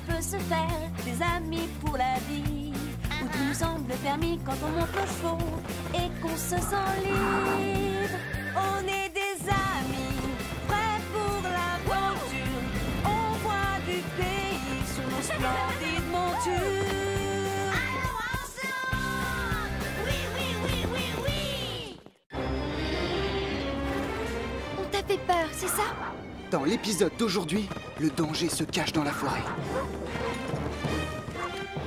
peut se faire des amis pour la vie, où tout nous semble permis quand on monte nos chevaux et qu'on se sent libre. On est des amis, prêts pour l'aventure. On voit du pays sur nos splendides montures. T'as fait peur, c'est ça? Dans l'épisode d'aujourd'hui, le danger se cache dans la forêt.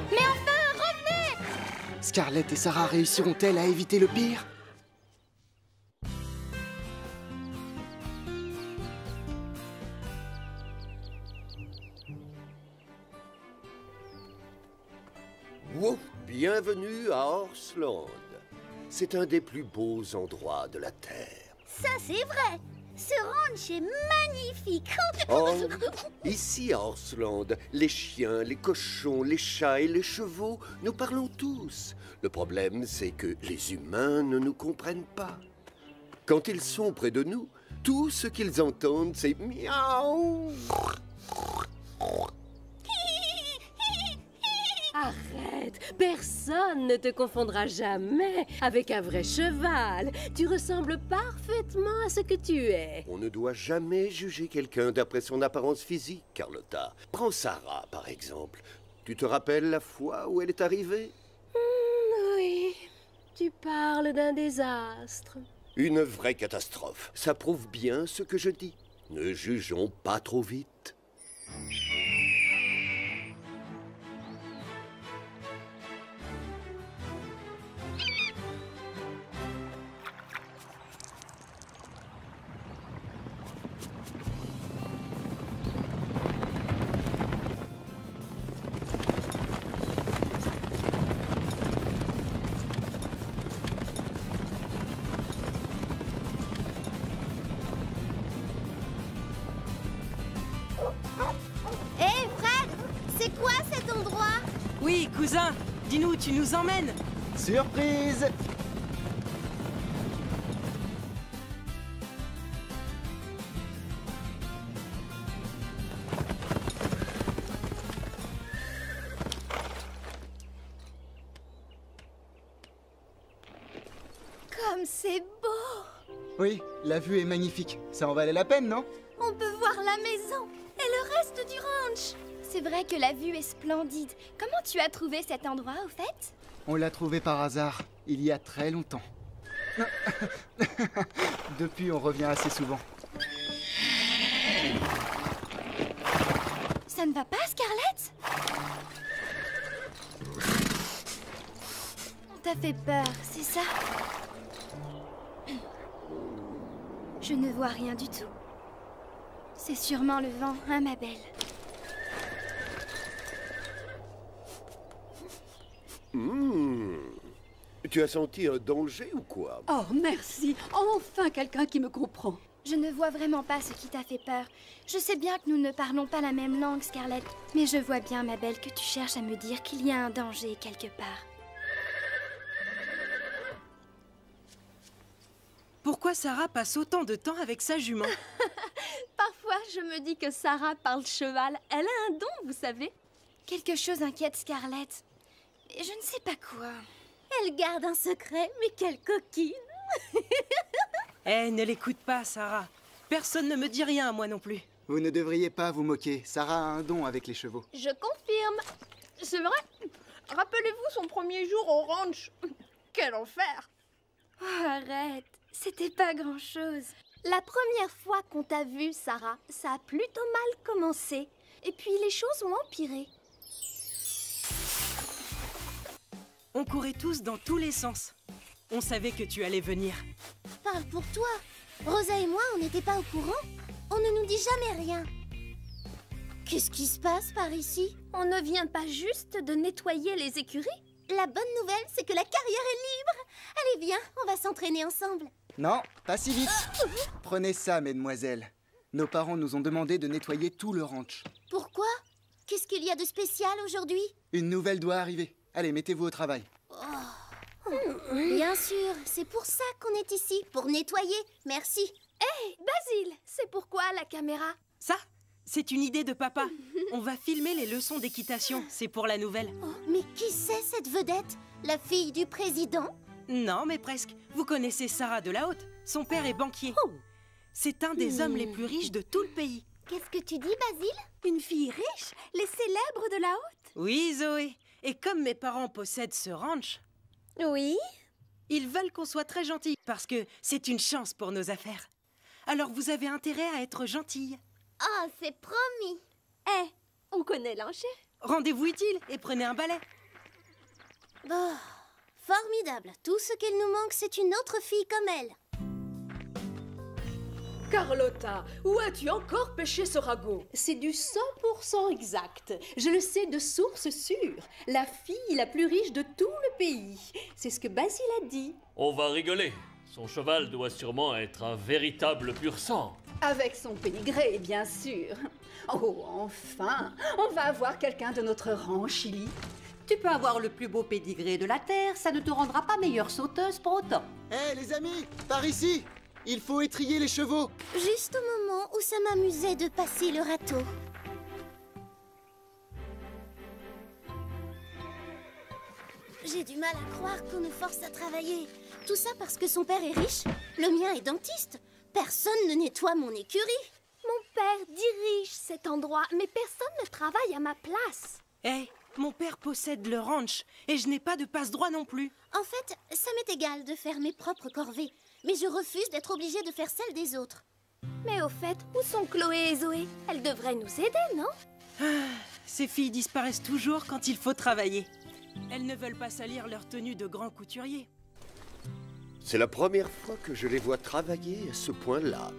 Mais enfin, revenez! Scarlett et Sarah réussiront-elles à éviter le pire? Wow, bienvenue à Horseland. C'est un des plus beaux endroits de la Terre. Ça, c'est vrai! Ce ranch est magnifique! Oh, ici à Horseland, les chiens, les cochons, les chats et les chevaux, nous parlons tous. Le problème, c'est que les humains ne nous comprennent pas. Quand ils sont près de nous, tout ce qu'ils entendent, c'est miaou. Arrête! Personne ne te confondra jamais avec un vrai cheval. Tu ressembles parfaitement à ce que tu es. On ne doit jamais juger quelqu'un d'après son apparence physique, Carlotta. Prends Sarah, par exemple. Tu te rappelles la fois où elle est arrivée? Oui, tu parles d'un désastre. Une vraie catastrophe. Ça prouve bien ce que je dis. Ne jugeons pas trop vite. Hé, Fred! C'est quoi cet endroit? Oui, cousin, dis-nous où tu nous emmènes. Surprise! Comme c'est beau! Oui, la vue est magnifique. Ça en valait la peine, non? On peut voir la maison et le reste du ranch. C'est vrai que la vue est splendide. Comment tu as trouvé cet endroit, au fait? On l'a trouvé par hasard, il y a très longtemps. Depuis, on revient assez souvent. Ça ne va pas, Scarlett? On t'a fait peur, c'est ça? Je ne vois rien du tout. C'est sûrement le vent, hein, ma belle? Tu as senti un danger ou quoi? Oh, merci. Enfin quelqu'un qui me comprend. Je ne vois vraiment pas ce qui t'a fait peur. Je sais bien que nous ne parlons pas la même langue, Scarlett. Mais je vois bien, ma belle, que tu cherches à me dire qu'il y a un danger quelque part. Pourquoi Sarah passe autant de temps avec sa jument? Parfois, je me dis que Sarah parle cheval. Elle a un don, vous savez. Quelque chose inquiète Scarlett. Mais je ne sais pas quoi. Elle garde un secret, mais quelle coquine! Eh, ne l'écoute pas, Sarah. Personne ne me dit rien, moi non plus. Vous ne devriez pas vous moquer. Sarah a un don avec les chevaux. Je confirme. C'est vrai. Rappelez-vous son premier jour au ranch. Quel enfer! Oh, arrête. C'était pas grand-chose. La première fois qu'on t'a vue, Sarah, ça a plutôt mal commencé. Et puis les choses ont empiré. On courait tous dans tous les sens. On savait que tu allais venir. Parle pour toi. Rosa et moi, on n'était pas au courant. On ne nous dit jamais rien. Qu'est-ce qui se passe par ici? On ne vient pas juste de nettoyer les écuries? La bonne nouvelle, c'est que la carrière est libre. Allez, viens, on va s'entraîner ensemble. Non, pas si vite. Prenez ça, mesdemoiselles. Nos parents nous ont demandé de nettoyer tout le ranch. Pourquoi? Qu'est-ce qu'il y a de spécial aujourd'hui? Une nouvelle doit arriver. Allez, mettez-vous au travail. Bien sûr, c'est pour ça qu'on est ici, pour nettoyer. Merci. Hé, Basile, c'est pourquoi la caméra? Ça, c'est une idée de papa. On va filmer les leçons d'équitation, c'est pour la nouvelle. Mais qui c'est cette vedette? La fille du président? Non, mais presque. Vous connaissez Sarah de la Haute. Son père est banquier. C'est un des hommes les plus riches de tout le pays. Qu'est-ce que tu dis, Basile? Une fille riche? Les célèbres de la Haute? Oui, Zoé. Et comme mes parents possèdent ce ranch, Oui. ils veulent qu'on soit très gentils parce que c'est une chance pour nos affaires. Alors vous avez intérêt à être gentille. Oh, c'est promis. On connaît l'enchère. Rendez-vous utile et prenez un balai. Bon, formidable. Tout ce qu'il nous manque, c'est une autre fille comme elle. Carlotta, où as-tu encore pêché ce ragot? C'est du 100% exact. Je le sais de source sûre. La fille la plus riche de tout le pays. C'est ce que Basile a dit. On va rigoler. Son cheval doit sûrement être un véritable pur sang. Avec son pédigré, bien sûr. Oh, enfin, on va avoir quelqu'un de notre rang, Chili. Tu peux avoir le plus beau pédigré de la Terre, ça ne te rendra pas meilleure sauteuse pour autant. Hé, les amis, par ici! Il faut étrier les chevaux. Juste au moment où ça m'amusait de passer le râteau. J'ai du mal à croire qu'on nous force à travailler. Tout ça parce que son père est riche, le mien est dentiste. Personne ne nettoie mon écurie. Mon père dirige cet endroit, mais personne ne travaille à ma place. Mon père possède le ranch et je n'ai pas de passe-droit non plus. En fait, ça m'est égal de faire mes propres corvées. Mais je refuse d'être obligée de faire celles des autres. Mais au fait, où sont Chloé et Zoé? Elles devraient nous aider, non? Ces filles disparaissent toujours quand il faut travailler. Elles ne veulent pas salir leur tenue de grand couturier. C'est la première fois que je les vois travailler à ce point-là.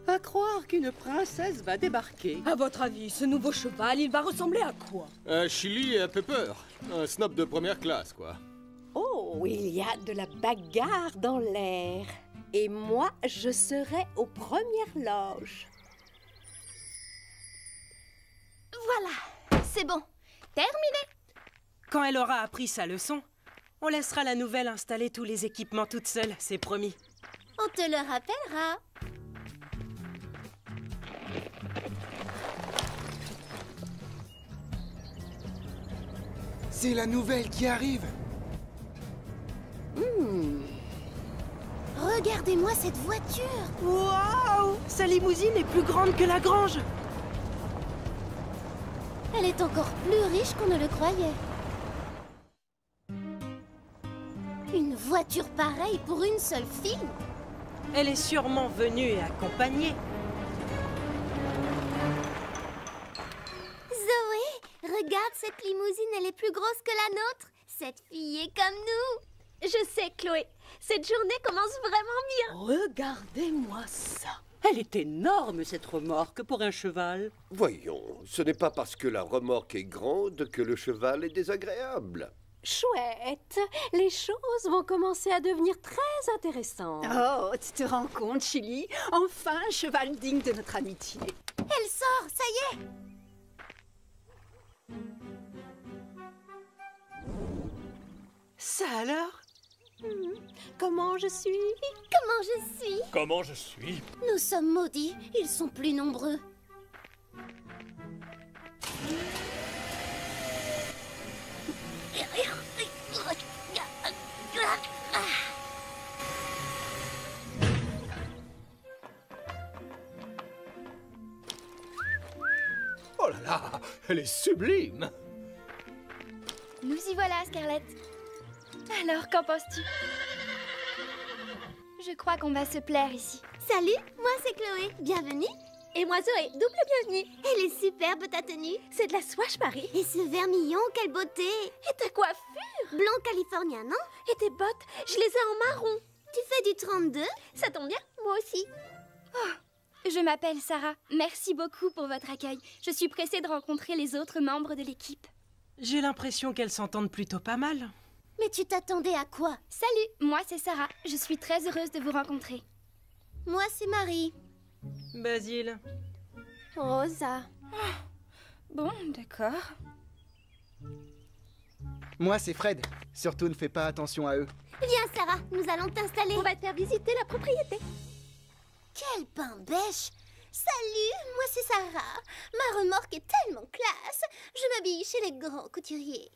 À croire qu'une princesse va débarquer. À votre avis, ce nouveau cheval, il va ressembler à quoi? Un Chili et un Pepper. Un snob de première classe, quoi. Oh, il y a de la bagarre dans l'air. Et moi, je serai aux premières loges. Voilà, c'est bon. Terminé. Quand elle aura appris sa leçon, on laissera la nouvelle installer tous les équipements toute seule, c'est promis. On te le rappellera. C'est la nouvelle qui arrive. Regardez-moi cette voiture. Waouh! Sa limousine est plus grande que la grange. Elle est encore plus riche qu'on ne le croyait. Une voiture pareille pour une seule fille? Elle est sûrement venue accompagnée. Zoé, regarde cette limousine, elle est plus grosse que la nôtre. Cette fille est comme nous. Je sais, Chloé. Cette journée commence vraiment bien. Regardez-moi ça. Elle est énorme, cette remorque, pour un cheval. Voyons, ce n'est pas parce que la remorque est grande que le cheval est désagréable. Chouette, les choses vont commencer à devenir très intéressantes. Oh, tu te rends compte, Chili? Enfin, un cheval digne de notre amitié. Elle sort, ça y est. Ça alors? Comment je suis? Comment je suis? Comment je suis? Nous sommes maudits, ils sont plus nombreux. Oh là là, elle est sublime. Nous y voilà, Scarlett. Alors, qu'en penses-tu? Je crois qu'on va se plaire ici. Salut, moi c'est Chloé, bienvenue. Et moi Zoé, double bienvenue. Elle est superbe ta tenue. C'est de la Swash Paris. Et ce vermillon, quelle beauté. Et ta coiffure. Blanc californien, non? Et tes bottes, je les ai en marron. Tu fais du 32? Ça tombe bien, moi aussi. Je m'appelle Sarah. Merci beaucoup pour votre accueil. Je suis pressée de rencontrer les autres membres de l'équipe. J'ai l'impression qu'elles s'entendent plutôt pas mal. Mais tu t'attendais à quoi? Salut, moi c'est Sarah. Je suis très heureuse de vous rencontrer. Moi c'est Marie. Basile. Rosa. Bon, d'accord. Moi, c'est Fred. Surtout, ne fais pas attention à eux. Viens Sarah, nous allons t'installer. On va te faire visiter la propriété. Quel pain bêche! Salut, moi c'est Sarah. Ma remorque est tellement classe. Je m'habille chez les grands couturiers.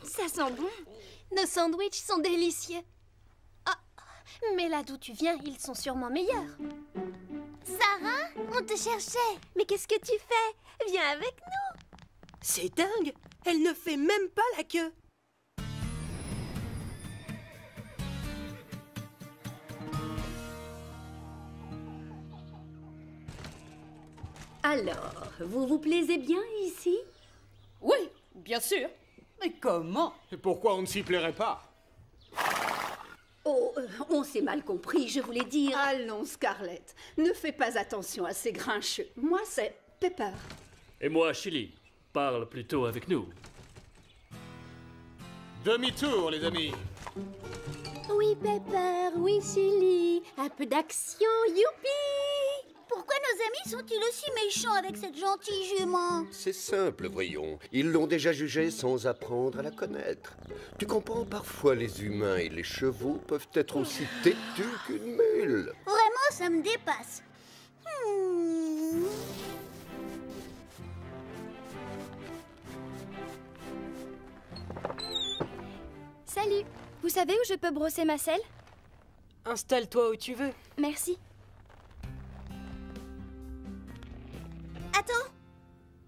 Ça sent bon. Nos sandwichs sont délicieux. Oh, mais là d'où tu viens, ils sont sûrement meilleurs. Sarah, on te cherchait. Mais qu'est-ce que tu fais? Viens avec nous. C'est dingue! Elle ne fait même pas la queue! Alors, vous vous plaisez bien ici? Oui, bien sûr. Mais comment? Et pourquoi on ne s'y plairait pas? Oh, on s'est mal compris, je voulais dire... Allons, Scarlett, ne fais pas attention à ces grincheux. Moi, c'est Pepper. Et moi, Chili. Parle plutôt avec nous. Demi-tour, les amis. Oui, Pepper, oui, Chili. Un peu d'action, youpi! Pourquoi nos amis sont-ils aussi méchants avec cette gentille jument? C'est simple, voyons. Ils l'ont déjà jugée sans apprendre à la connaître. Tu comprends, parfois les humains et les chevaux peuvent être aussi têtus qu'une mule. Vraiment, ça me dépasse. Salut. Vous savez où je peux brosser ma selle? Installe-toi où tu veux. Merci. Attends,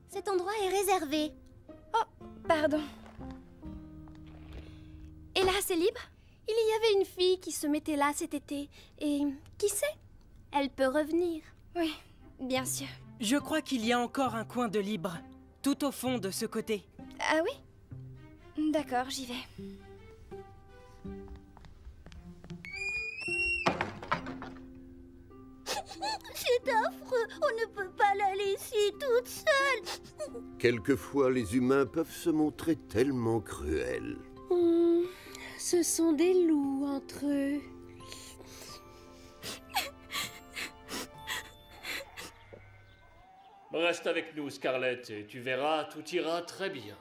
cet endroit est réservé. Oh, pardon. Et là, c'est libre? Il y avait une fille qui se mettait là cet été. Et qui sait? Elle peut revenir. Oui, bien sûr. Je crois qu'il y a encore un coin de libre, tout au fond de ce côté. Ah oui? D'accord, j'y vais. C'est affreux, on ne peut pas la laisser toute seule. Quelquefois, les humains peuvent se montrer tellement cruels. Ce sont des loups entre eux. Reste avec nous, Scarlett, et tu verras, tout ira très bien.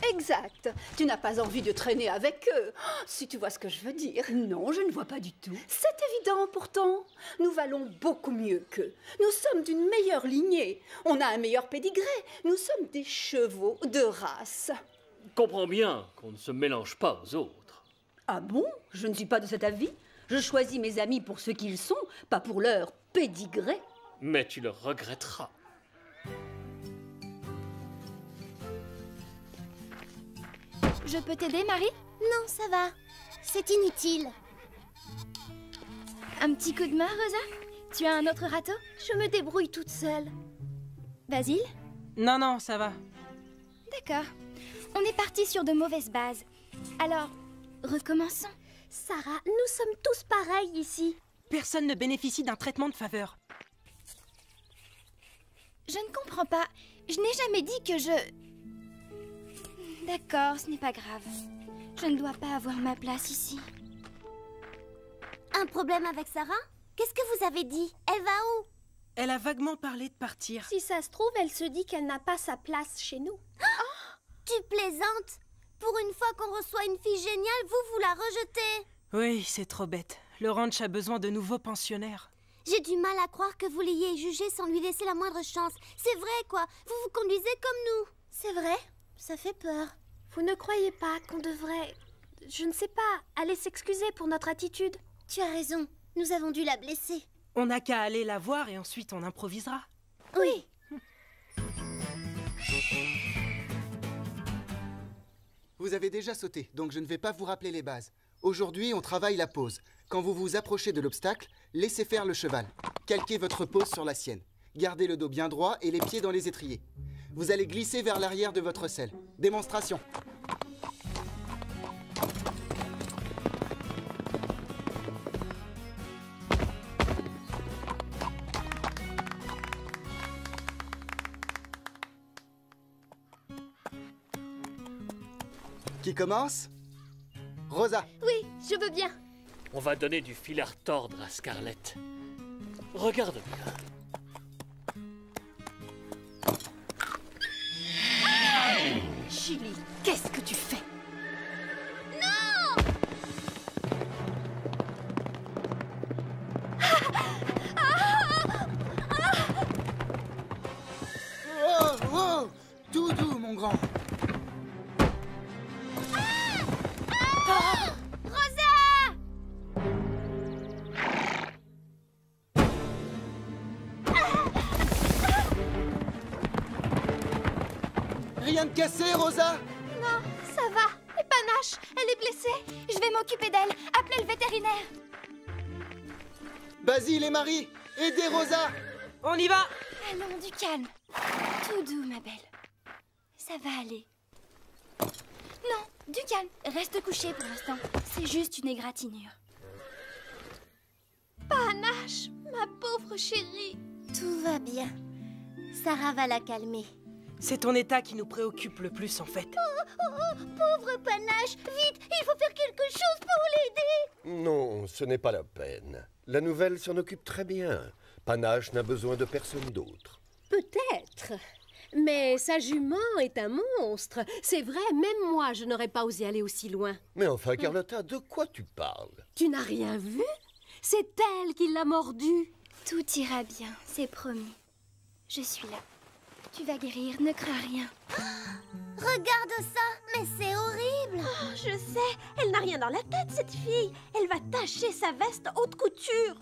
Exact. Tu n'as pas envie de traîner avec eux, si tu vois ce que je veux dire. Non, je ne vois pas du tout. C'est évident pourtant. Nous valons beaucoup mieux qu'eux. Nous sommes d'une meilleure lignée. On a un meilleur pédigré. Nous sommes des chevaux de race. Comprends bien qu'on ne se mélange pas aux autres. Ah bon? Je ne suis pas de cet avis. Je choisis mes amis pour ce qu'ils sont, pas pour leur pédigré. Mais tu le regretteras. Je peux t'aider, Marie? Non, ça va. C'est inutile. Un petit coup de main, Rosa? Tu as un autre râteau? Je me débrouille toute seule. Basile? Non, non, ça va. D'accord. On est parti sur de mauvaises bases. Alors, recommençons. Sarah, nous sommes tous pareils ici. Personne ne bénéficie d'un traitement de faveur. Je ne comprends pas. Je n'ai jamais dit que je... D'accord, ce n'est pas grave. Je ne dois pas avoir ma place ici. Un problème avec Sarah? Qu'est-ce que vous avez dit? Elle va où? Elle a vaguement parlé de partir. Si ça se trouve, elle se dit qu'elle n'a pas sa place chez nous. Oh, tu plaisantes? Pour une fois qu'on reçoit une fille géniale, vous la rejetez? Oui, c'est trop bête. Le ranch a besoin de nouveaux pensionnaires. J'ai du mal à croire que vous l'ayez jugée sans lui laisser la moindre chance. C'est vrai, quoi. Vous vous conduisez comme nous. C'est vrai. Ça fait peur. Vous ne croyez pas qu'on devrait... Je ne sais pas, aller s'excuser pour notre attitude? Tu as raison. Nous avons dû la blesser. On n'a qu'à aller la voir et ensuite on improvisera. Oui. Vous avez déjà sauté, donc je ne vais pas vous rappeler les bases. Aujourd'hui, on travaille la pose. Quand vous vous approchez de l'obstacle, laissez faire le cheval. Calquez votre pose sur la sienne. Gardez le dos bien droit et les pieds dans les étriers. Vous allez glisser vers l'arrière de votre selle. Démonstration. Qui commence? Rosa. Oui, je veux bien. On va donner du fil à retordre à Scarlett. Regarde bien. Chili, qu'est-ce que tu fais? Oh, oh, tout doux, mon grand. Rosa! Rien de cassé, Rosa? Non, ça va. Et Panache, elle est blessée. Je vais m'occuper d'elle. Appelez le vétérinaire. Basile et Marie, aidez Rosa! On y va! Allons, du calme. Tout doux, ma belle. Ça va aller. Non, du calme. Reste couché pour l'instant. C'est juste une égratignure. Panache, ma pauvre chérie. Tout va bien. Sarah va la calmer. C'est ton état qui nous préoccupe le plus, en fait. Pauvre Panache, vite, il faut faire quelque chose pour l'aider. Non, ce n'est pas la peine. La nouvelle s'en occupe très bien. Panache n'a besoin de personne d'autre. Peut-être. Mais sa jument est un monstre. C'est vrai, même moi, je n'aurais pas osé aller aussi loin. Mais enfin, Carlotta, de quoi tu parles? Tu n'as rien vu? C'est elle qui l'a mordu. Tout ira bien, c'est promis. Je suis là. Tu vas guérir, ne crains rien. Regarde ça, mais c'est horrible. Je sais, elle n'a rien dans la tête, cette fille. Elle va tacher sa veste haute couture.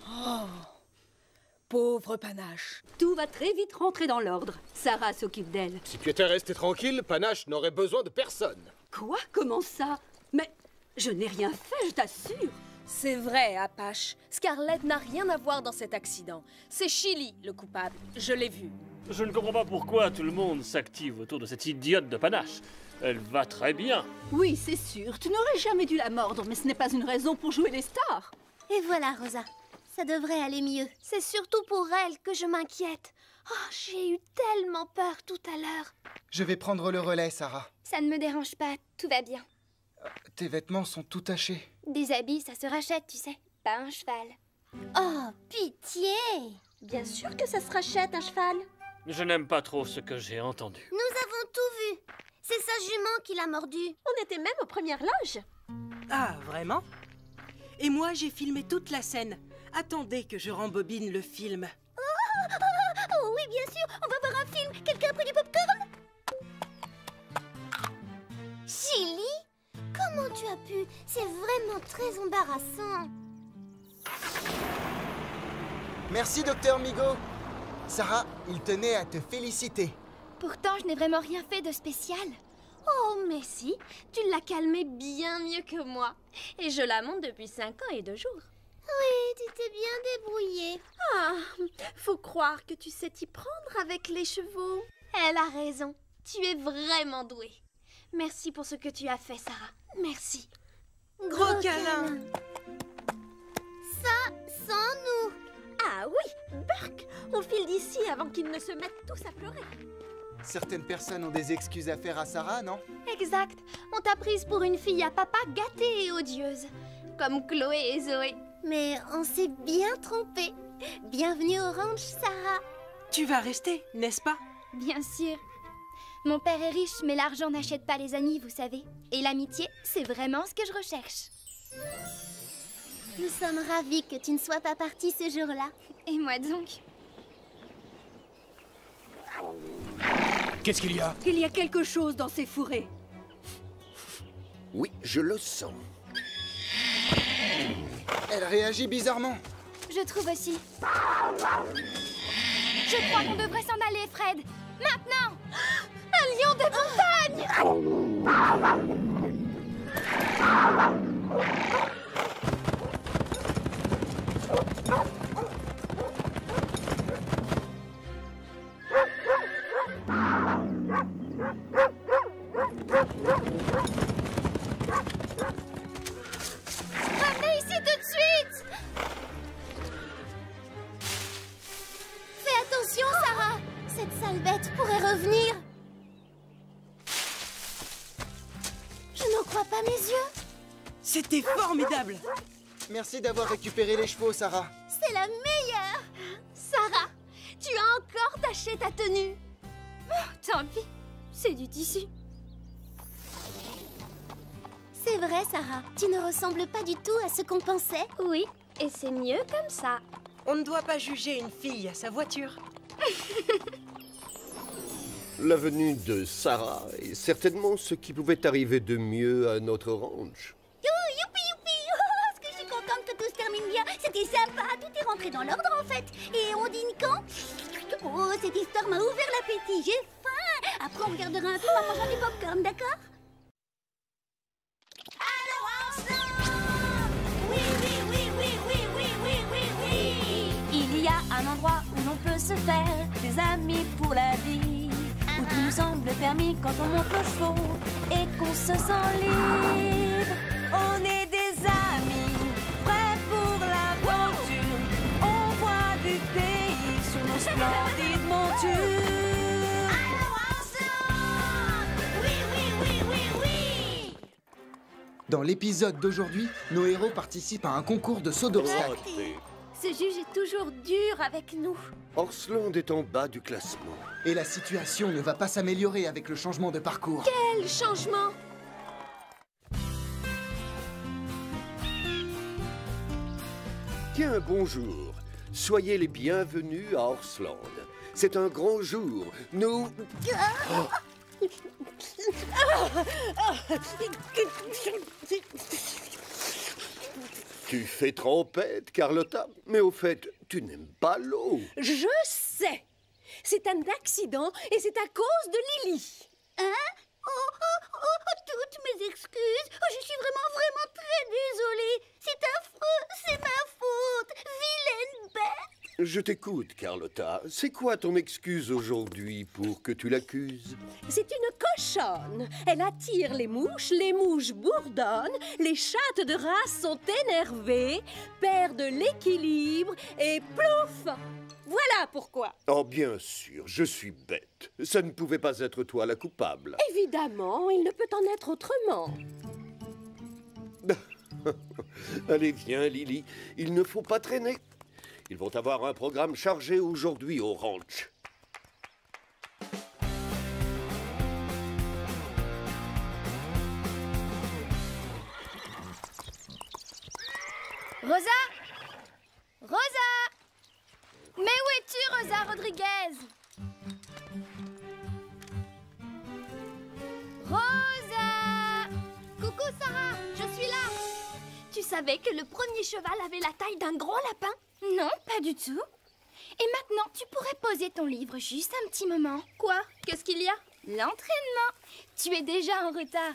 Pauvre Panache. Tout va très vite rentrer dans l'ordre. Sarah s'occupe d'elle. Si tu étais resté tranquille, Panache n'aurait besoin de personne. Quoi? Comment ça? Mais je n'ai rien fait, je t'assure. C'est vrai, Apache. Scarlett n'a rien à voir dans cet accident. C'est Chili, le coupable. Je l'ai vu. Je ne comprends pas pourquoi tout le monde s'active autour de cette idiote de Panache. Elle va très bien. Oui, c'est sûr. Tu n'aurais jamais dû la mordre, mais ce n'est pas une raison pour jouer les stars. Et voilà, Rosa. Ça devrait aller mieux. C'est surtout pour elle que je m'inquiète. Oh, j'ai eu tellement peur tout à l'heure. Je vais prendre le relais, Sarah. Ça ne me dérange pas, tout va bien. Tes vêtements sont tout tachés. Des habits, ça se rachète, tu sais. Pas un cheval. Oh, pitié! Bien sûr que ça se rachète, un cheval. Je n'aime pas trop ce que j'ai entendu. Nous avons tout vu. C'est sa jument qui l'a mordu. On était même aux premières loges. Ah, vraiment? Et moi, j'ai filmé toute la scène. Attendez que je rembobine le film. Oh oui, bien sûr, on va voir un film. Quelqu'un a pris du popcorn? Chili? Comment tu as pu? C'est vraiment très embarrassant. Merci, docteur Migo. Sarah, il tenait à te féliciter. Pourtant, je n'ai vraiment rien fait de spécial. Oh, mais si, tu l'as calmée bien mieux que moi. Et je la monte depuis 5 ans et 2 jours. Oui, tu t'es bien débrouillée. Ah, faut croire que tu sais t'y prendre avec les chevaux. Elle a raison. Tu es vraiment douée. Merci pour ce que tu as fait, Sarah. Merci. Gros câlin. Ça, sans nous. Ah oui, Burke, on file d'ici avant qu'ils ne se mettent tous à pleurer. Certaines personnes ont des excuses à faire à Sarah, non? Exact. On t'a prise pour une fille à papa gâtée et odieuse. Comme Chloé et Zoé. Mais on s'est bien trompé. Bienvenue au ranch, Sarah. Tu vas rester, n'est-ce pas? Bien sûr. Mon père est riche, mais l'argent n'achète pas les amis, vous savez. Et l'amitié, c'est vraiment ce que je recherche. Nous sommes ravis que tu ne sois pas partie ce jour-là. Et moi donc? Qu'est-ce qu'il y a? Il y a quelque chose dans ces fourrés. Oui, je le sens. Elle réagit bizarrement. Je trouve aussi. Je crois qu'on devrait s'en aller, Fred. Maintenant! Un lion de montagne! Revenez ici tout de suite! Fais attention, Sarah! Cette sale bête pourrait revenir. Je n'en crois pas mes yeux. C'était formidable. Merci d'avoir récupéré les chevaux, Sarah. C'est la meilleure. Sarah, tu as encore taché ta tenue. Oh, tant pis, c'est du tissu. vrai, Sarah. Tu ne ressembles pas du tout à ce qu'on pensait. Oui, et c'est mieux comme ça. On ne doit pas juger une fille à sa voiture. La venue de Sarah est certainement ce qui pouvait arriver de mieux à notre ranch. Youpi, youpi. Oh, est-ce que je suis contente que tout se termine bien. C'était sympa, tout est rentré dans l'ordre en fait. Et on dîne quand? Oh, cette histoire m'a ouvert l'appétit, j'ai faim. Après, on regardera un film en mangeant du popcorn, d'accord? Il y a un endroit où l'on peut se faire des amis pour la vie, où tout nous semble permis quand on monte nos chevaux et qu'on se sent libre. On est des amis, prêts pour l'aventure. On voit du pays sur nos splendides montures. Dans l'épisode d'aujourd'hui, nos héros participent à un concours de saut d'obstacles. Ce juge est toujours dur avec nous. Horsland est en bas du classement. Et la situation ne va pas s'améliorer avec le changement de parcours. Quel changement! Tiens, bonjour. Soyez les bienvenus à Horsland. C'est un grand jour. Nous... Tu fais trempette, Carlotta. Mais au fait, tu n'aimes pas l'eau. Je sais. C'est un accident et c'est à cause de Lily. Hein? Toutes mes excuses. Oh, je suis vraiment très désolée. C'est affreux, c'est ma faute. Vilaine bête. Je t'écoute, Carlotta. C'est quoi ton excuse aujourd'hui pour que tu l'accuses? C'est une cochonne. Elle attire les mouches bourdonnent, les chattes de race sont énervées, perdent l'équilibre et plouf! Voilà pourquoi. Oh, bien sûr, je suis bête. Ça ne pouvait pas être toi la coupable. Évidemment, il ne peut en être autrement. Allez, viens, Lily. Il ne faut pas traîner. Ils vont avoir un programme chargé aujourd'hui au ranch. Rosa! Rosa! Mais où es-tu, Rosa Rodriguez? Rosa! Coucou, Sarah, je suis là. Tu savais que le premier cheval avait la taille d'un grand lapin? Non, pas du tout. Et maintenant, tu pourrais poser ton livre juste un petit moment. Quoi? Qu'est-ce qu'il y a? L'entraînement. Tu es déjà en retard.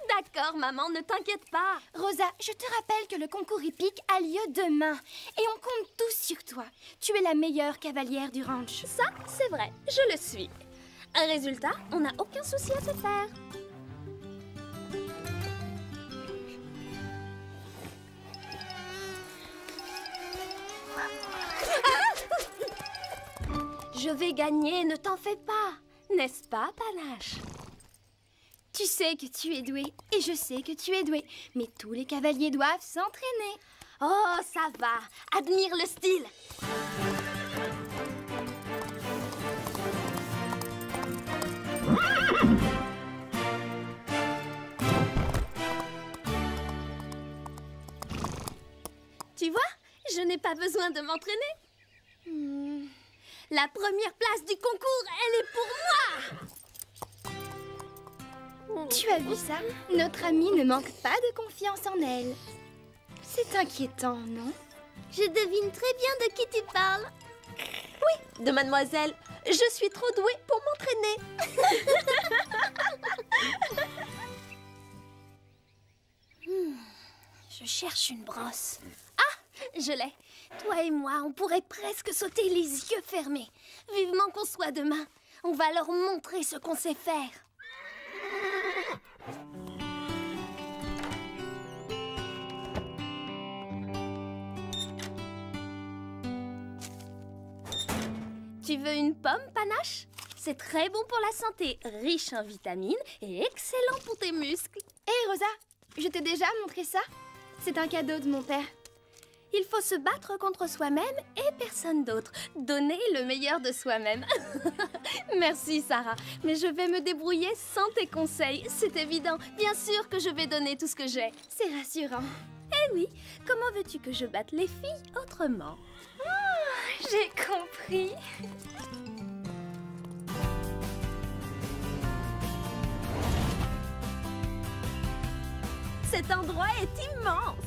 D'accord, maman, ne t'inquiète pas. Rosa, je te rappelle que le concours hippique a lieu demain. Et on compte tous sur toi. Tu es la meilleure cavalière du ranch. Ça, c'est vrai, je le suis. Un résultat, on n'a aucun souci à se faire. Je vais gagner, ne t'en fais pas. N'est-ce pas, Panache? Tu sais que tu es doué, et je sais que tu es doué, mais tous les cavaliers doivent s'entraîner. Oh, ça va. Admire le style. Tu vois, je n'ai pas besoin de m'entraîner. La première place du concours, elle est pour moi. Tu as vu ça? Notre amie ne manque pas de confiance en elle. C'est inquiétant, non? Je devine très bien de qui tu parles. Oui, de mademoiselle. Je suis trop douée pour m'entraîner. Je cherche une brosse. Ah, je l'ai. Toi et moi, on pourrait presque sauter les yeux fermés. Vivement qu'on soit demain. On va leur montrer ce qu'on sait faire. Tu veux une pomme, Panache? C'est très bon pour la santé, riche en vitamines et excellent pour tes muscles. Hé, Rosa, je t'ai déjà montré ça? C'est un cadeau de mon père. Il faut se battre contre soi-même et personne d'autre. Donner le meilleur de soi-même. Merci, Sarah. Mais je vais me débrouiller sans tes conseils. C'est évident. Bien sûr que je vais donner tout ce que j'ai. C'est rassurant. Eh oui, comment veux-tu que je batte les filles autrement? J'ai compris. Cet endroit est immense.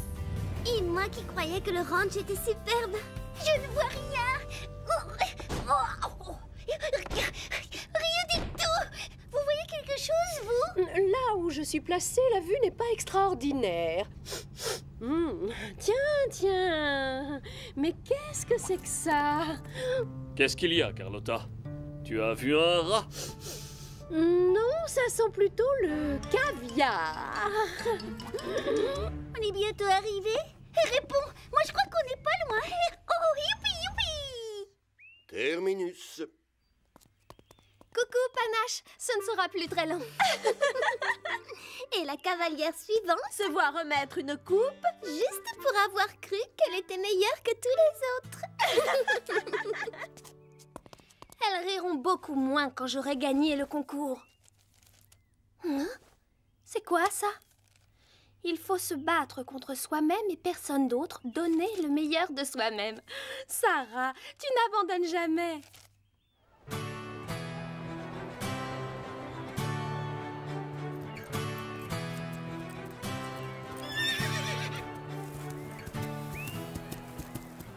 Et moi qui croyais que le ranch était superbe. Je ne vois rien. Rien du tout. Vous voyez quelque chose, vous? Là où je suis placée, la vue n'est pas extraordinaire. Tiens. Mais qu'est-ce que c'est que ça? Qu'est-ce qu'il y a, Carlotta? Tu as vu un rat? Non, ça sent plutôt le caviar. On est bientôt arrivé. Réponds, moi je crois qu'on n'est pas loin. Oh, youpi. Terminus. Coucou, Panache. Ce ne sera plus très long. Et la cavalière suivante se voit remettre une coupe juste pour avoir cru qu'elle était meilleure que tous les autres. Elles riront beaucoup moins quand j'aurai gagné le concours. C'est quoi ça? Il faut se battre contre soi-même et personne d'autre, donner le meilleur de soi-même. Sarah, tu n'abandonnes jamais.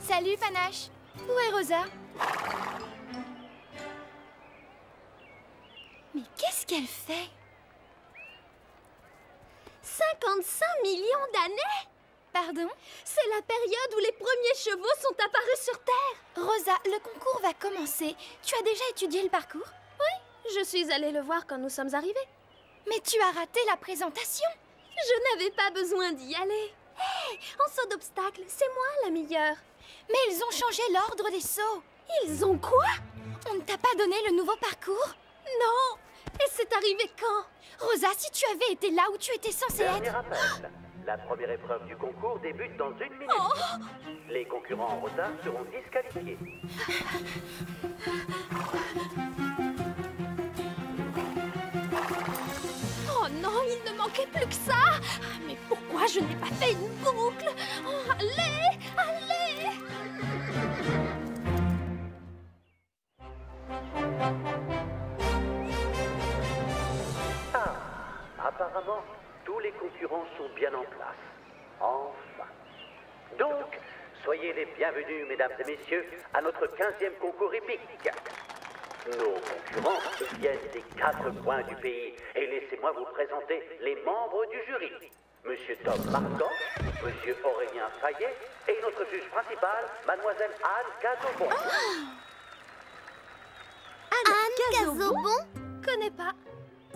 Salut, Panache. Où est Rosa? Mais qu'est-ce qu'elle fait? 55 millions d'années? Pardon? C'est la période où les premiers chevaux sont apparus sur Terre. Rosa, le concours va commencer. Tu as déjà étudié le parcours? Oui, je suis allée le voir quand nous sommes arrivés. Mais tu as raté la présentation. Je n'avais pas besoin d'y aller. Hé, en saut d'obstacle, c'est moi la meilleure. Mais ils ont changé l'ordre des sauts. Ils ont quoi? On ne t'a pas donné le nouveau parcours? Non. Et c'est arrivé quand? Rosa, si tu avais été là où tu étais censée Dernier être... rappel. La première épreuve du concours débute dans 1 minute. Les concurrents en retard seront disqualifiés. Oh non, il ne manquait plus que ça. Mais pourquoi je n'ai pas fait une boucle? Oh, allez, allez. Apparemment, tous les concurrents sont bien en place. Enfin. Donc, soyez les bienvenus, mesdames et messieurs, à notre 15e concours épique. Nos concurrents viennent des 4 coins du pays. Et laissez-moi vous présenter les membres du jury. Monsieur Tom Marquand, Monsieur Aurélien Fayet et notre juge principale, Mademoiselle Anne Cazobon. Anne Cazobon? Connais pas.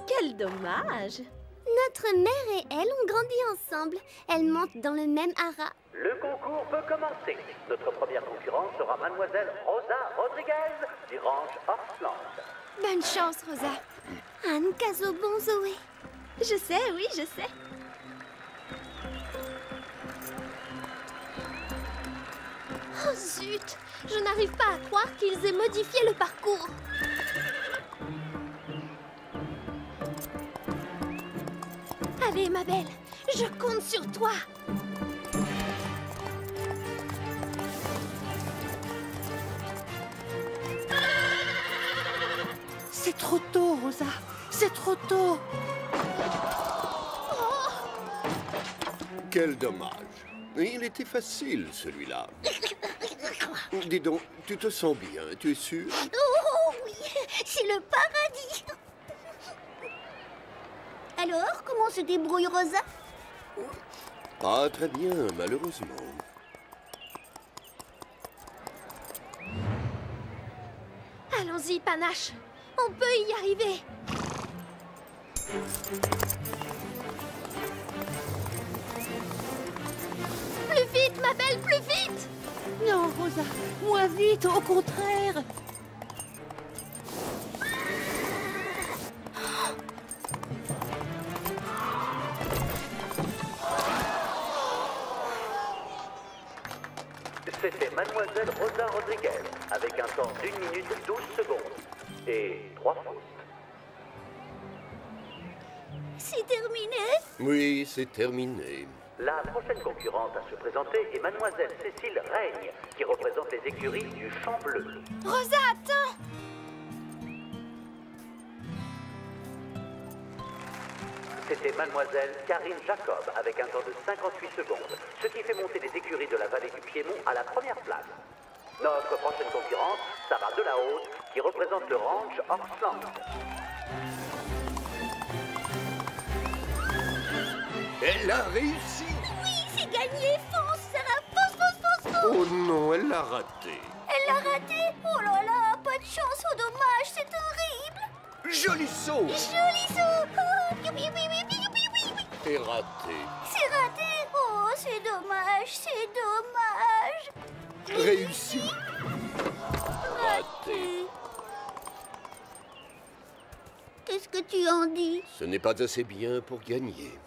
Quel dommage. Notre mère et elle ont grandi ensemble. Elles montent dans le même haras. Le concours peut commencer. Notre première concurrente sera Mademoiselle Rosa Rodriguez du ranch Horseland. Bonne chance, Rosa. Anne Cazobon, Zoé. Je sais, oui, je sais. Oh zut! Je n'arrive pas à croire qu'ils aient modifié le parcours. Allez, ma belle, je compte sur toi. C'est trop tôt, Rosa. C'est trop tôt. Quel dommage. Il était facile, celui-là. Dis donc, tu te sens bien, tu es sûr? Oh oui, c'est le paradis. Alors, comment se débrouille Rosa? Pas très bien, malheureusement. Allons-y, Panache. On peut y arriver. Plus vite, ma belle, plus vite! Non, Rosa, moins vite, au contraire. C'était Mademoiselle Rosa Rodriguez, avec un temps d'1 minute 12 secondes. Et 3 fautes. C'est terminé? Oui, c'est terminé. La prochaine concurrente à se présenter est Mademoiselle Cécile Règne, qui représente les écuries du Champ Bleu. Rosa, attends! C'était Mademoiselle Karine Jacob, avec un temps de 58 secondes, ce qui fait monter les écuries de la vallée du Piémont à la première place. Notre prochaine concurrente, Sarah de la Haute, qui représente le ranch Orsland. Elle a réussi! Oui, c'est gagné! Fonce, Sarah! Fonce, fonce, fonce, fonce! Oh non, elle l'a raté. Elle l'a raté? Oh là là, pas de chance, oh dommage, c'est horrible! Joli saut! Joli saut! Oh, oui, oui, oui, oui, oui, oui, oui. Et raté. C'est raté? Oh, c'est dommage, c'est dommage! Réussi. Raté. Qu'est-ce que tu en dis? Ce n'est pas assez bien pour gagner.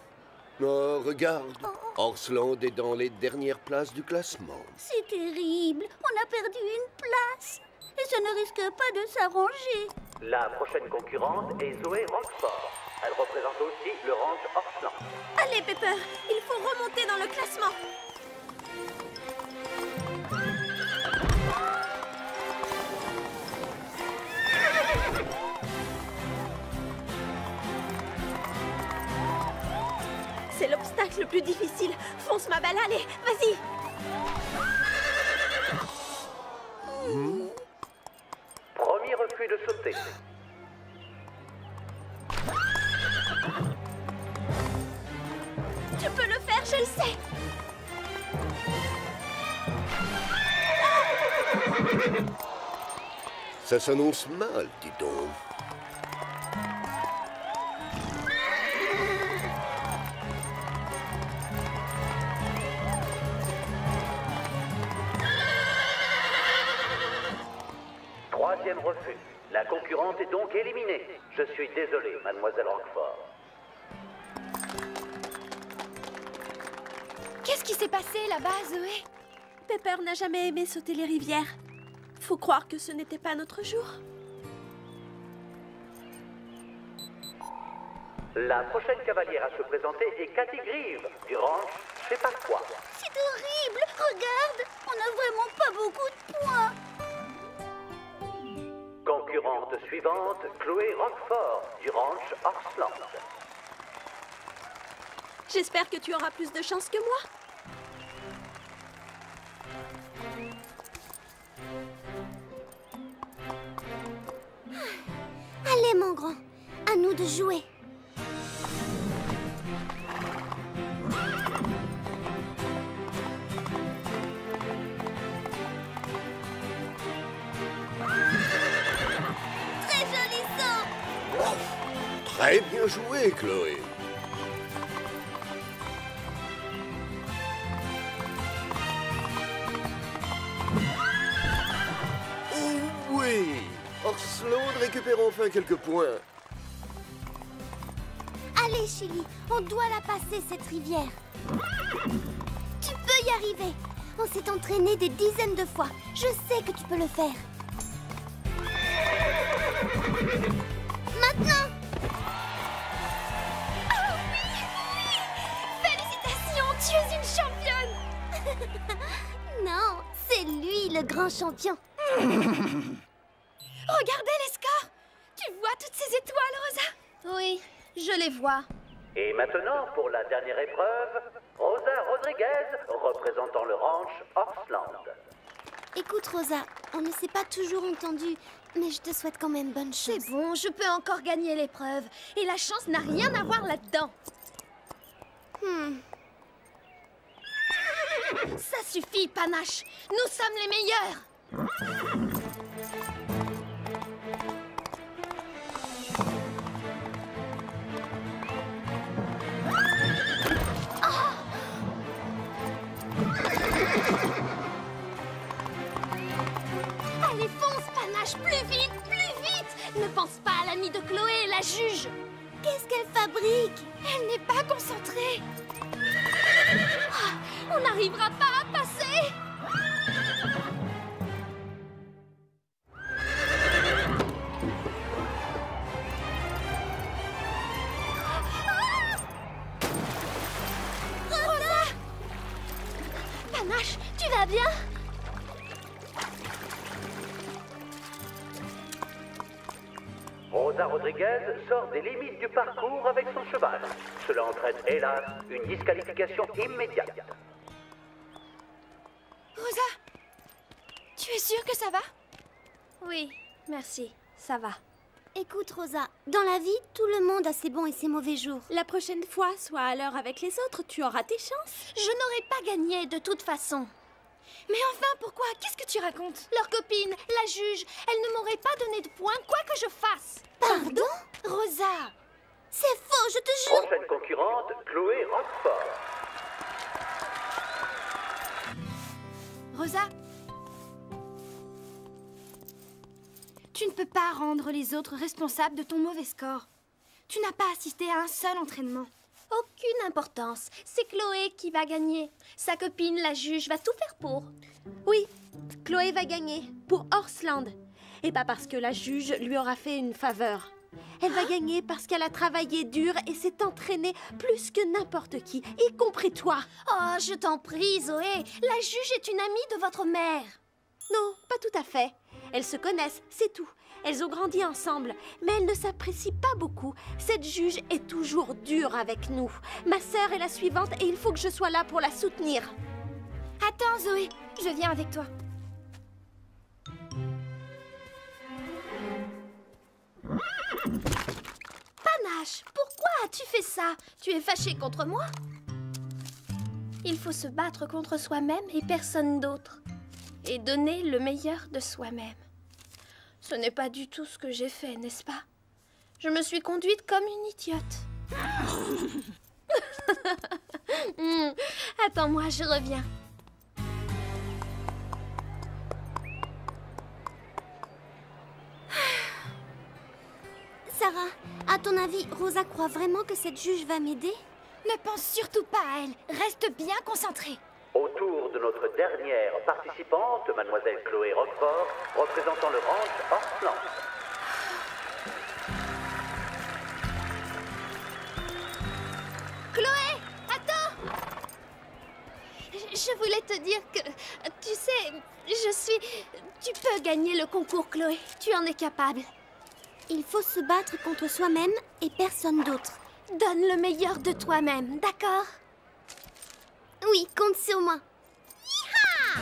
Oh, regarde. Orsland est dans les dernières places du classement. C'est terrible, on a perdu une place. Et ça ne risque pas de s'arranger. La prochaine concurrente est Zoé Roquefort. Elle représente aussi le ranch Orsland. Allez, Pepper, il faut remonter dans le classement. C'est l'obstacle le plus difficile. Fonce ma balle, allez, vas-y. Premier refus de sauter. Tu peux le faire, je le sais. Ça s'annonce mal, dis donc. Troisième refus. La concurrente est donc éliminée. Je suis désolé, Mademoiselle Roquefort. Qu'est-ce qui s'est passé là-bas, Zoé? Pepper n'a jamais aimé sauter les rivières. Faut croire que ce n'était pas notre jour. La prochaine cavalière à se présenter est Cathy Grieve, du ranch Je sais pas quoi. C'est horrible, regarde, on n'a vraiment pas beaucoup de points. Concurrente suivante, Chloé Roquefort, du ranch Orsland. J'espère que tu auras plus de chance que moi. Allez, mon grand, à nous de jouer. Très joli saut. Très bien joué, Chloé. Oh oui! Orsland récupère enfin quelques points. Allez, Chili, on doit la passer, cette rivière. Tu peux y arriver. On s'est entraîné des dizaines de fois. Je sais que tu peux le faire. Maintenant! Oh oui, oui! Félicitations, tu es une championne! Non, c'est lui le grand champion. Regardez les scores! Tu vois toutes ces étoiles, Rosa? Oui, je les vois. Et maintenant, pour la dernière épreuve, Rosa Rodriguez, représentant le ranch Orsland. Écoute, Rosa, on ne s'est pas toujours entendu, mais je te souhaite quand même bonne chance. C'est bon, je peux encore gagner l'épreuve. Et la chance n'a rien à voir là-dedans. Ça suffit, Panache. Nous sommes les meilleurs. Allez, fonce, Panache, plus vite, plus vite! Ne pense pas à l'amie de Chloé, la juge. Qu'est-ce qu'elle fabrique? Elle n'est pas concentrée. On n'arrivera pas à passer. bien? Rosa Rodriguez sort des limites du parcours avec son cheval. Cela entraîne, hélas, une disqualification immédiate. Rosa, tu es sûre que ça va? Oui, merci, ça va. Écoute, Rosa, dans la vie, tout le monde a ses bons et ses mauvais jours. La prochaine fois, sois à l'heure avec les autres, tu auras tes chances. Je n'aurais pas gagné de toute façon. Mais enfin, pourquoi? Qu'est-ce que tu racontes? Leur copine, la juge, elle ne m'aurait pas donné de points quoi que je fasse. Pardon? Rosa! C'est faux, je te jure! Prochaine concurrente, Chloé Roquefort. Rosa? Tu ne peux pas rendre les autres responsables de ton mauvais score. Tu n'as pas assisté à un seul entraînement. Aucune importance. C'est Chloé qui va gagner. Sa copine, la juge, va tout faire pour. Oui, Chloé va gagner pour Horseland. Et pas parce que la juge lui aura fait une faveur. Elle va gagner parce qu'elle a travaillé dur et s'est entraînée plus que n'importe qui, y compris toi. Oh, je t'en prie, Zoé. La juge est une amie de votre mère. Non, pas tout à fait. Elles se connaissent, c'est tout. Elles ont grandi ensemble, mais elles ne s'apprécient pas beaucoup. Cette juge est toujours dure avec nous. Ma sœur est la suivante et il faut que je sois là pour la soutenir. Attends, Zoé, je viens avec toi. Panache, pourquoi as-tu fait ça? Tu es fâchée contre moi? Il faut se battre contre soi-même et personne d'autre. Et donner le meilleur de soi-même. Ce n'est pas du tout ce que j'ai fait, n'est-ce pas? Je me suis conduite comme une idiote. Attends-moi, je reviens. Sarah, à ton avis, Rosa croit vraiment que cette juge va m'aider? Ne pense surtout pas à elle. Reste bien concentrée. Autour de notre dernière participante, mademoiselle Chloé Roquefort, représentant le ranch Horseland. Chloé, attends! Je voulais te dire que, tu sais, tu peux gagner le concours, Chloé. Tu en es capable. Il faut se battre contre soi-même et personne d'autre. Donne le meilleur de toi-même, d'accord? Oui, compte sur moi. Hi-ha!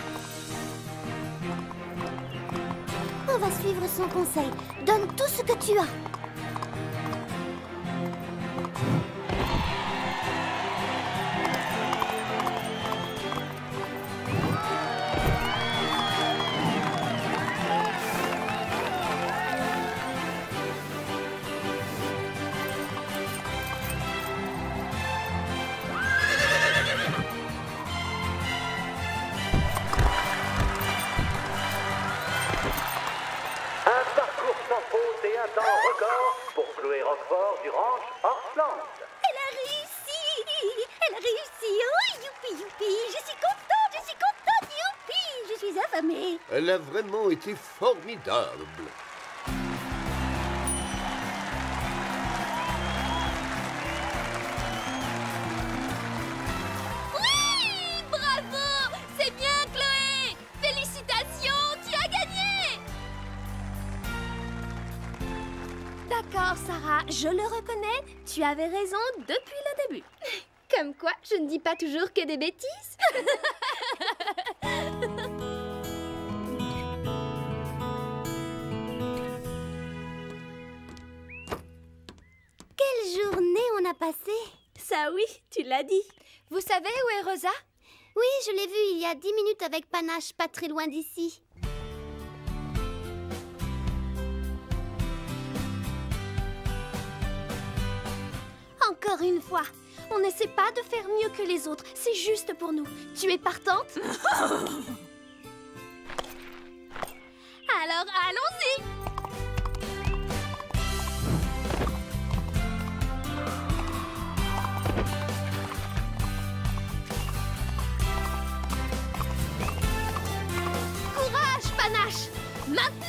On va suivre son conseil. Donne tout ce que tu as. Un temps record pour Chloé Roquefort du ranch Horseland. Elle a réussi! Elle a réussi! Oh, youpi, youpi! Je suis contente, youpi! Je suis affamée! Elle a vraiment été formidable. Oui! Bravo! C'est bien, Chloé! Félicitations! Tu as gagné! D'accord, Sarah, je le reconnais, tu avais raison depuis le début. Comme quoi, je ne dis pas toujours que des bêtises. Quelle journée on a passée! Ça oui, tu l'as dit. Vous savez où est Rosa? Oui, je l'ai vue il y a 10 minutes avec Panache, pas très loin d'ici. Encore une fois, on n'essaie pas de faire mieux que les autres, c'est juste pour nous. Tu es partante? Alors, allons-y! Courage, Panache! Maintenant!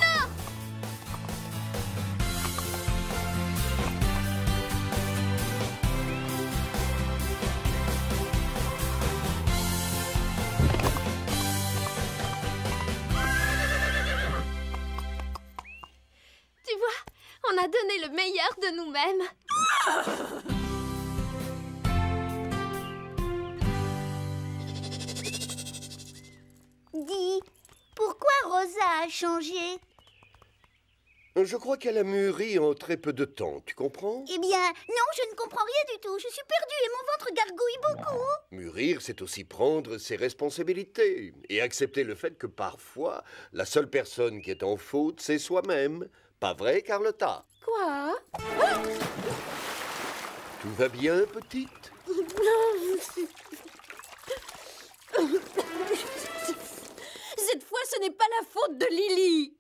a donné le meilleur de nous-mêmes. Dis, pourquoi Rosa a changé? Je crois qu'elle a mûri en très peu de temps, tu comprends? Eh bien, non, je ne comprends rien du tout. Je suis perdue et mon ventre gargouille beaucoup. Mûrir, c'est aussi prendre ses responsabilités et accepter le fait que parfois, la seule personne qui est en faute, c'est soi-même. Pas vrai, Carlotta? Quoi? Tout va bien, petite? Cette fois, ce n'est pas la faute de Lily.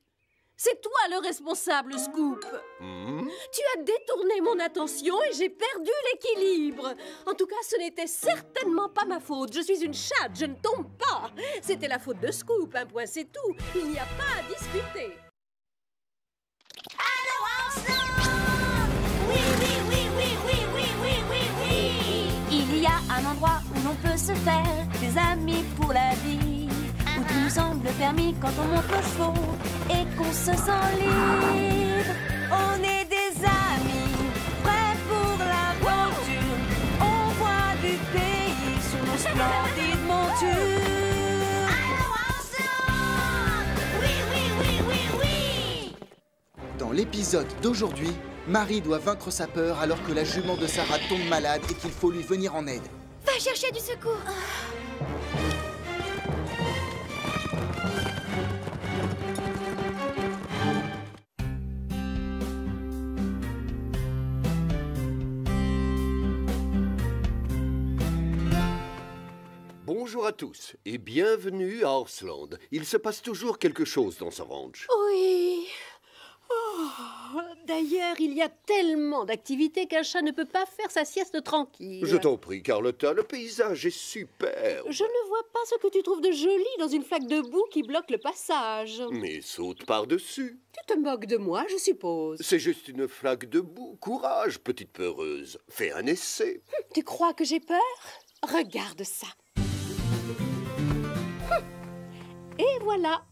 C'est toi le responsable, Scoop. Tu as détourné mon attention et j'ai perdu l'équilibre. En tout cas, ce n'était certainement pas ma faute. Je suis une chatte, je ne tombe pas. C'était la faute de Scoop, un point, c'est tout. Il n'y a pas à discuter. Oui, oui, oui, oui, oui, oui, oui, oui, oui. Il y a un endroit où l'on peut se faire des amis pour la vie, où tout nous semble permis quand on monte nos chevaux et qu'on se sent libre. On est des amis, prêts pour l'aventure. On voit du pays sur nos splendides montures. Allons ensemble. Oui, oui, oui, oui, oui. Dans l'épisode d'aujourd'hui, Marie doit vaincre sa peur alors que la jument de Sarah tombe malade et qu'il faut lui venir en aide. Va chercher du secours. Bonjour à tous et bienvenue à Horseland. Il se passe toujours quelque chose dans ce ranch. Oui. Oh, d'ailleurs, il y a tellement d'activités qu'un chat ne peut pas faire sa sieste tranquille. Je t'en prie, Carlotta, le paysage est super. Je ne vois pas ce que tu trouves de joli dans une flaque de boue qui bloque le passage. Mais saute par-dessus. Tu te moques de moi, je suppose. C'est juste une flaque de boue. Courage, petite peureuse. Fais un essai. Tu crois que j'ai peur? Regarde ça. Et voilà.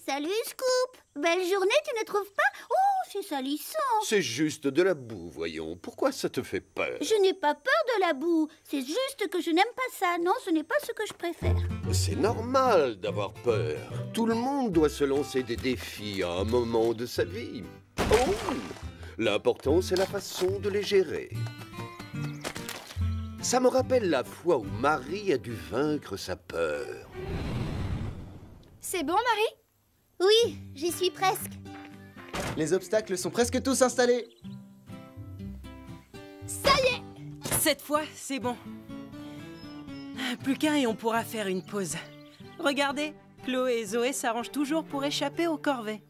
Salut, Scoop. Belle journée, tu ne trouves pas? Oh, c'est salissant. C'est juste de la boue, voyons. Pourquoi ça te fait peur? Je n'ai pas peur de la boue. C'est juste que je n'aime pas ça. Non, ce n'est pas ce que je préfère. C'est normal d'avoir peur. Tout le monde doit se lancer des défis à un moment de sa vie. Oh! L'important, c'est la façon de les gérer. Ça me rappelle la fois où Marie a dû vaincre sa peur. C'est bon, Marie? Oui, j'y suis presque. Les obstacles sont presque tous installés. Ça y est! Cette fois, c'est bon. Plus qu'un et on pourra faire une pause. Regardez, Chloé et Zoé s'arrangent toujours pour échapper aux corvées.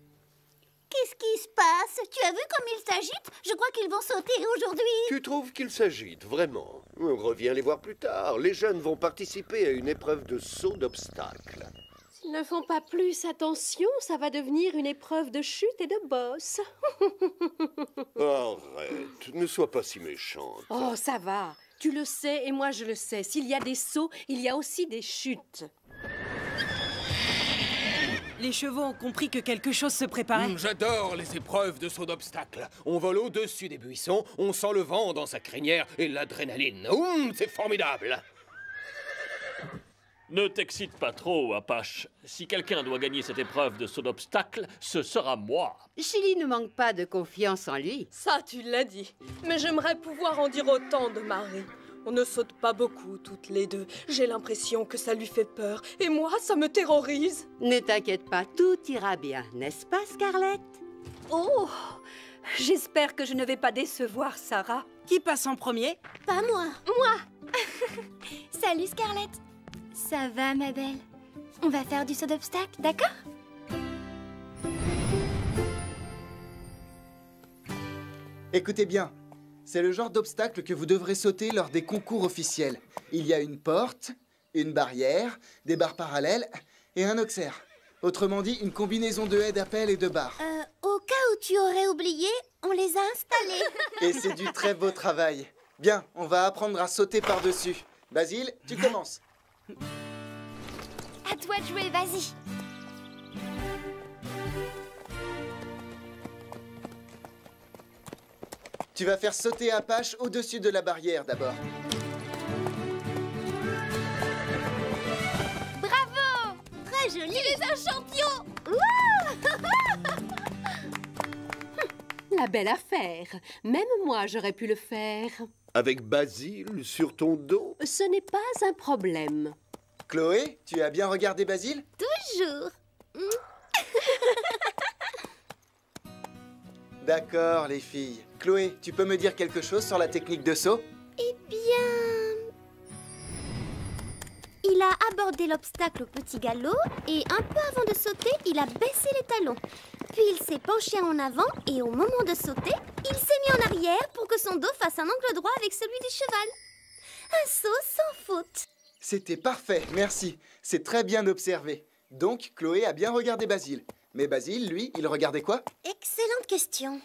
Qu'est-ce qui se passe? Tu as vu comme ils s'agitent? Je crois qu'ils vont sauter aujourd'hui. Tu trouves qu'ils s'agitent, vraiment? Reviens les voir plus tard. Les jeunes vont participer à une épreuve de saut d'obstacles. S'ils ne font pas plus attention, ça va devenir une épreuve de chute et de bosse. Arrête, ne sois pas si méchante. Oh, ça va. Tu le sais et moi je le sais. S'il y a des sauts, il y a aussi des chutes. Les chevaux ont compris que quelque chose se préparait. J'adore les épreuves de saut d'obstacles. On vole au-dessus des buissons, on sent le vent dans sa crinière et l'adrénaline. C'est formidable. Ne t'excite pas trop, Apache. Si quelqu'un doit gagner cette épreuve de saut d'obstacle, ce sera moi. Chili ne manque pas de confiance en lui. Ça, tu l'as dit. Mais j'aimerais pouvoir en dire autant de Marie. On ne saute pas beaucoup, toutes les deux. J'ai l'impression que ça lui fait peur. Et moi, ça me terrorise. Ne t'inquiète pas, tout ira bien, n'est-ce pas, Scarlett? Oh, j'espère que je ne vais pas décevoir Sarah. Qui passe en premier? Pas moi. Moi. Salut, Scarlett. Ça va, ma belle? On va faire du saut d'obstacle, d'accord? Écoutez bien, c'est le genre d'obstacle que vous devrez sauter lors des concours officiels. Il y a une porte, une barrière, des barres parallèles et un auxerre. Autrement dit, une combinaison de haies d'appel et de barres. Au cas où tu aurais oublié, on les a installés. Et c'est du très beau travail. Bien, on va apprendre à sauter par-dessus. Basile, tu commences. À toi de jouer, vas-y. Tu vas faire sauter Apache au-dessus de la barrière d'abord. Bravo! Très joli! Tu es un champion! La belle affaire. Même moi, j'aurais pu le faire. Avec Basile sur ton dos? Ce n'est pas un problème. Chloé, tu as bien regardé Basile? Toujours! D'accord, les filles. Chloé, tu peux me dire quelque chose sur la technique de saut? Eh bien... Il a abordé l'obstacle au petit galop et un peu avant de sauter, il a baissé les talons. Puis il s'est penché en avant et au moment de sauter, il s'est mis en arrière pour que son dos fasse un angle droit avec celui du cheval. Un saut sans faute. C'était parfait, merci. C'est très bien observé. Donc, Chloé a bien regardé Basile. Mais Basile, lui, il regardait quoi? Excellente question.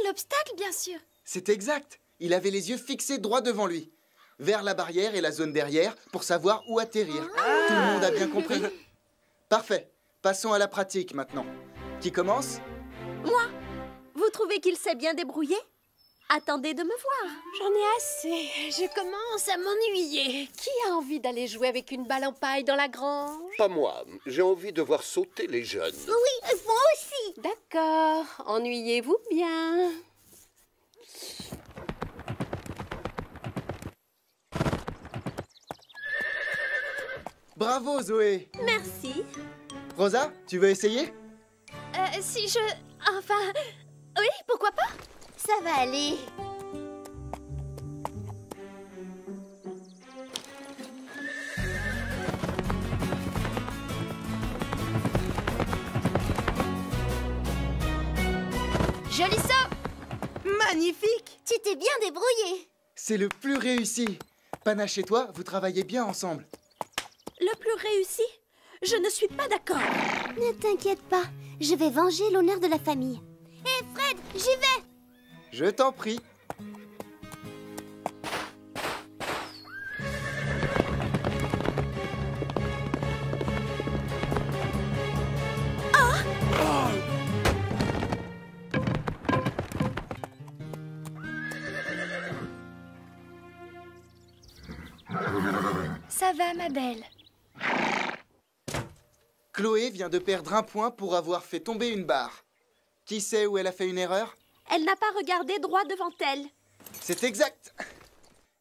L'obstacle, bien sûr. C'est exact. Il avait les yeux fixés droit devant lui. Vers la barrière et la zone derrière pour savoir où atterrir. Tout le monde a bien compris? Parfait. Passons à la pratique maintenant. Qui commence? Moi? Vous trouvez qu'il s'est bien débrouillé? Attendez de me voir. J'en ai assez. Je commence à m'ennuyer. Qui a envie d'aller jouer avec une balle en paille dans la grange? Pas moi. J'ai envie de voir sauter les jeunes. Oui, moi aussi. D'accord. Ennuyez-vous bien. Bravo, Zoé. Merci. Rosa, tu veux essayer? Si je... Enfin... Oui, pourquoi pas? Ça va aller. Joli saut! Magnifique! Tu t'es bien débrouillé. C'est le plus réussi. Panache et toi, vous travaillez bien ensemble. Le plus réussi? Je ne suis pas d'accord. Ne t'inquiète pas, je vais venger l'honneur de la famille. Hé Fred, j'y vais! Je t'en prie. Ça va, ma belle. Chloé vient de perdre un point pour avoir fait tomber une barre. Qui sait où elle a fait une erreur? Elle n'a pas regardé droit devant elle. C'est exact.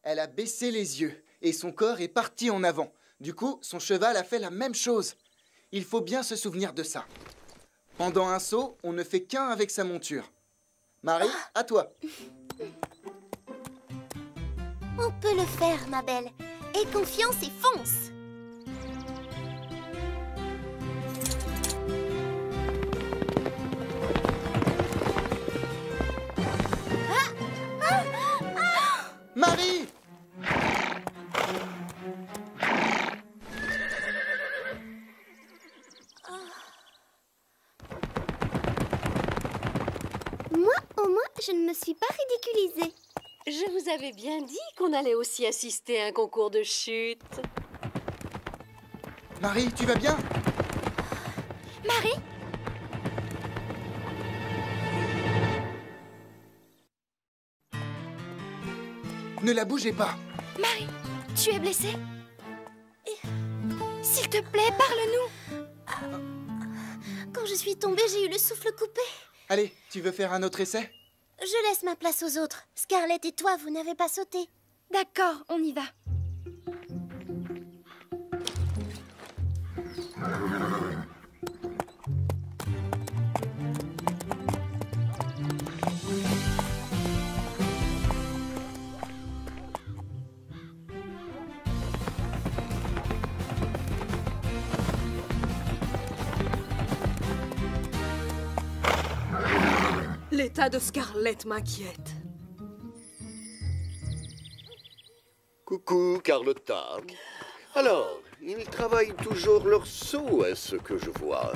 Elle a baissé les yeux et son corps est parti en avant. Du coup, son cheval a fait la même chose. Il faut bien se souvenir de ça. Pendant un saut, on ne fait qu'un avec sa monture. Marie, à toi. On peut le faire, ma belle. Aie confiance et fonce. Marie! Moi, au moins, je ne me suis pas ridiculisée. Je vous avais bien dit qu'on allait aussi assister à un concours de chute. Marie, tu vas bien? Marie? Ne la bougez pas. Marie, tu es blessée? S'il te plaît, parle-nous. Quand je suis tombée, j'ai eu le souffle coupé. Allez, tu veux faire un autre essai? Je laisse ma place aux autres. Scarlett et toi, vous n'avez pas sauté. D'accord, on y va. L'état de Scarlett m'inquiète. Coucou, Carlotta. Alors, ils travaillent toujours leur saut, à ce que je vois.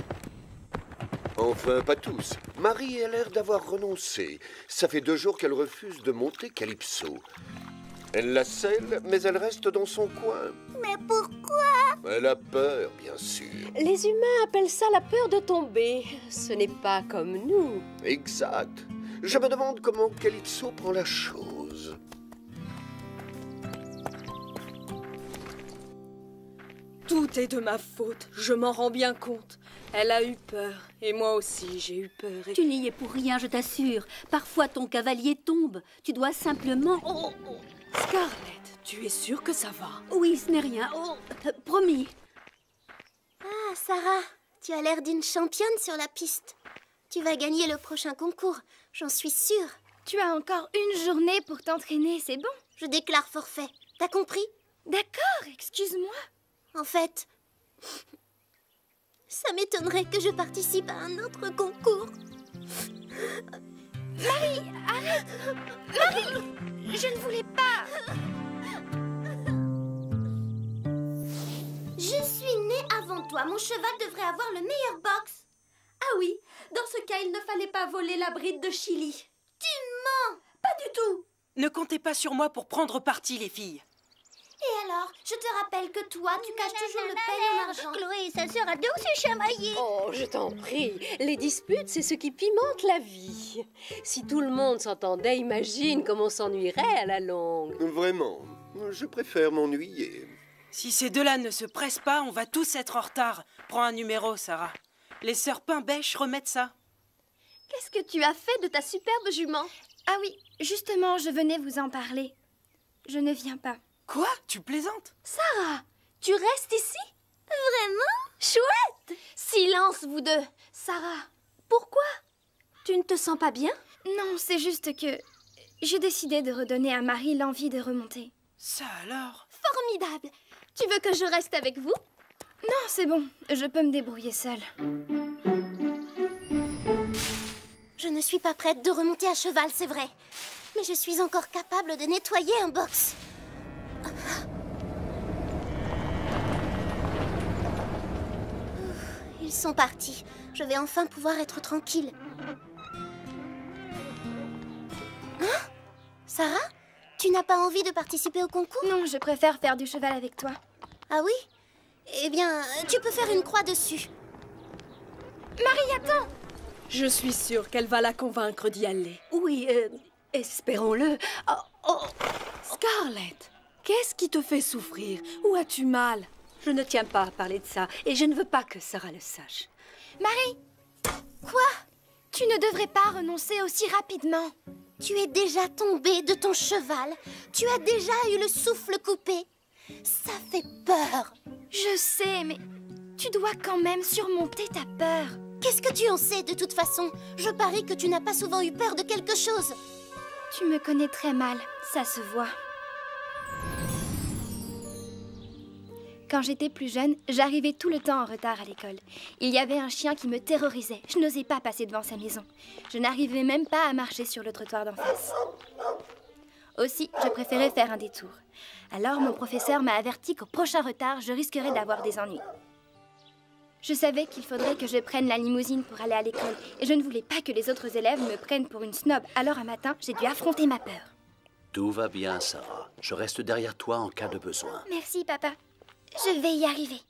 Enfin, pas tous. Marie a l'air d'avoir renoncé. Ça fait 2 jours qu'elle refuse de monter Calypso. Elle la scelle, mais elle reste dans son coin. Mais pourquoi? Elle a peur, bien sûr. Les humains appellent ça la peur de tomber. Ce n'est pas comme nous. Exact. Je me demande comment Calypso prend la chose. Tout est de ma faute, je m'en rends bien compte. Elle a eu peur, et moi aussi j'ai eu peur. Tu n'y es pour rien, je t'assure. Parfois ton cavalier tombe. Tu dois simplement... Scarlett, tu es sûre que ça va? Oui, ce n'est rien. Promis. Ah, Sarah, tu as l'air d'une championne sur la piste. Tu vas gagner le prochain concours, j'en suis sûre. Tu as encore une journée pour t'entraîner, c'est bon? Je déclare forfait. T'as compris? D'accord, excuse-moi. En fait, ça m'étonnerait que je participe à un autre concours. Marie, arrête! Marie, je ne voulais pas. Je suis née avant toi. Mon cheval devrait avoir le meilleur box. Ah oui, dans ce cas, il ne fallait pas voler la bride de Chili. Tu mens! Pas du tout! Ne comptez pas sur moi pour prendre parti, les filles. Et alors, je te rappelle que toi, tu caches toujours le pain en argent. Chloé et sa sœur adorent se chamailler. Oh, je t'en prie. Les disputes, c'est ce qui pimente la vie. Si tout le monde s'entendait, imagine comme on s'ennuierait à la longue. Vraiment, je préfère m'ennuyer. Si ces deux-là ne se pressent pas, on va tous être en retard. Prends un numéro, Sarah. Les sœurs Pain-Bêche remettent ça. Qu'est-ce que tu as fait de ta superbe jument? Ah oui, justement, je venais vous en parler. Je ne viens pas. Quoi? Tu plaisantes? Sarah, tu restes ici? Vraiment? Chouette! Silence, vous deux. Sarah, pourquoi? Tu ne te sens pas bien? Non, c'est juste que j'ai décidé de redonner à Marie l'envie de remonter. Ça alors? Formidable! Tu veux que je reste avec vous? Non, c'est bon. Je peux me débrouiller seule. Je ne suis pas prête de remonter à cheval, c'est vrai. Mais je suis encore capable de nettoyer un box. Ils sont partis. Je vais enfin pouvoir être tranquille. Hein? Sarah? Tu n'as pas envie de participer au concours? Non, je préfère faire du cheval avec toi. Ah oui? Eh bien, tu peux faire une croix dessus. Marie, attends! Je suis sûre qu'elle va la convaincre d'y aller. Oui, espérons-le. Scarlett, qu'est-ce qui te fait souffrir? Où as-tu mal? Je ne tiens pas à parler de ça, et je ne veux pas que Sarah le sache. Marie! Quoi? Tu ne devrais pas renoncer aussi rapidement. Tu es déjà tombée de ton cheval. Tu as déjà eu le souffle coupé. Ça fait peur. Je sais, mais tu dois quand même surmonter ta peur. Qu'est-ce que tu en sais de toute façon? Je parie que tu n'as pas souvent eu peur de quelque chose. Tu me connais très mal, ça se voit. Quand j'étais plus jeune, j'arrivais tout le temps en retard à l'école. Il y avait un chien qui me terrorisait. Je n'osais pas passer devant sa maison. Je n'arrivais même pas à marcher sur le trottoir d'en face. Aussi, je préférais faire un détour. Alors, mon professeur m'a averti qu'au prochain retard, je risquerais d'avoir des ennuis. Je savais qu'il faudrait que je prenne la limousine pour aller à l'école. Et je ne voulais pas que les autres élèves me prennent pour une snob. Alors, un matin, j'ai dû affronter ma peur. Tout va bien, Sarah. Je reste derrière toi en cas de besoin. Merci, papa. Je vais y arriver.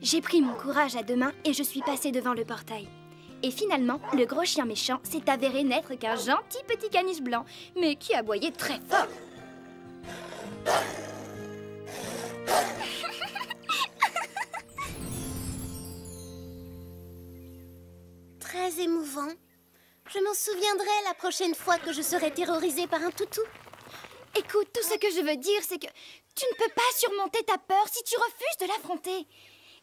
J'ai pris mon courage à deux mains et je suis passée devant le portail. Et finalement, le gros chien méchant s'est avéré n'être qu'un gentil petit caniche blanc, mais qui aboyait très fort. Très émouvant. Je m'en souviendrai la prochaine fois que je serai terrorisée par un toutou. Écoute, tout ce que je veux dire, c'est que tu ne peux pas surmonter ta peur si tu refuses de l'affronter.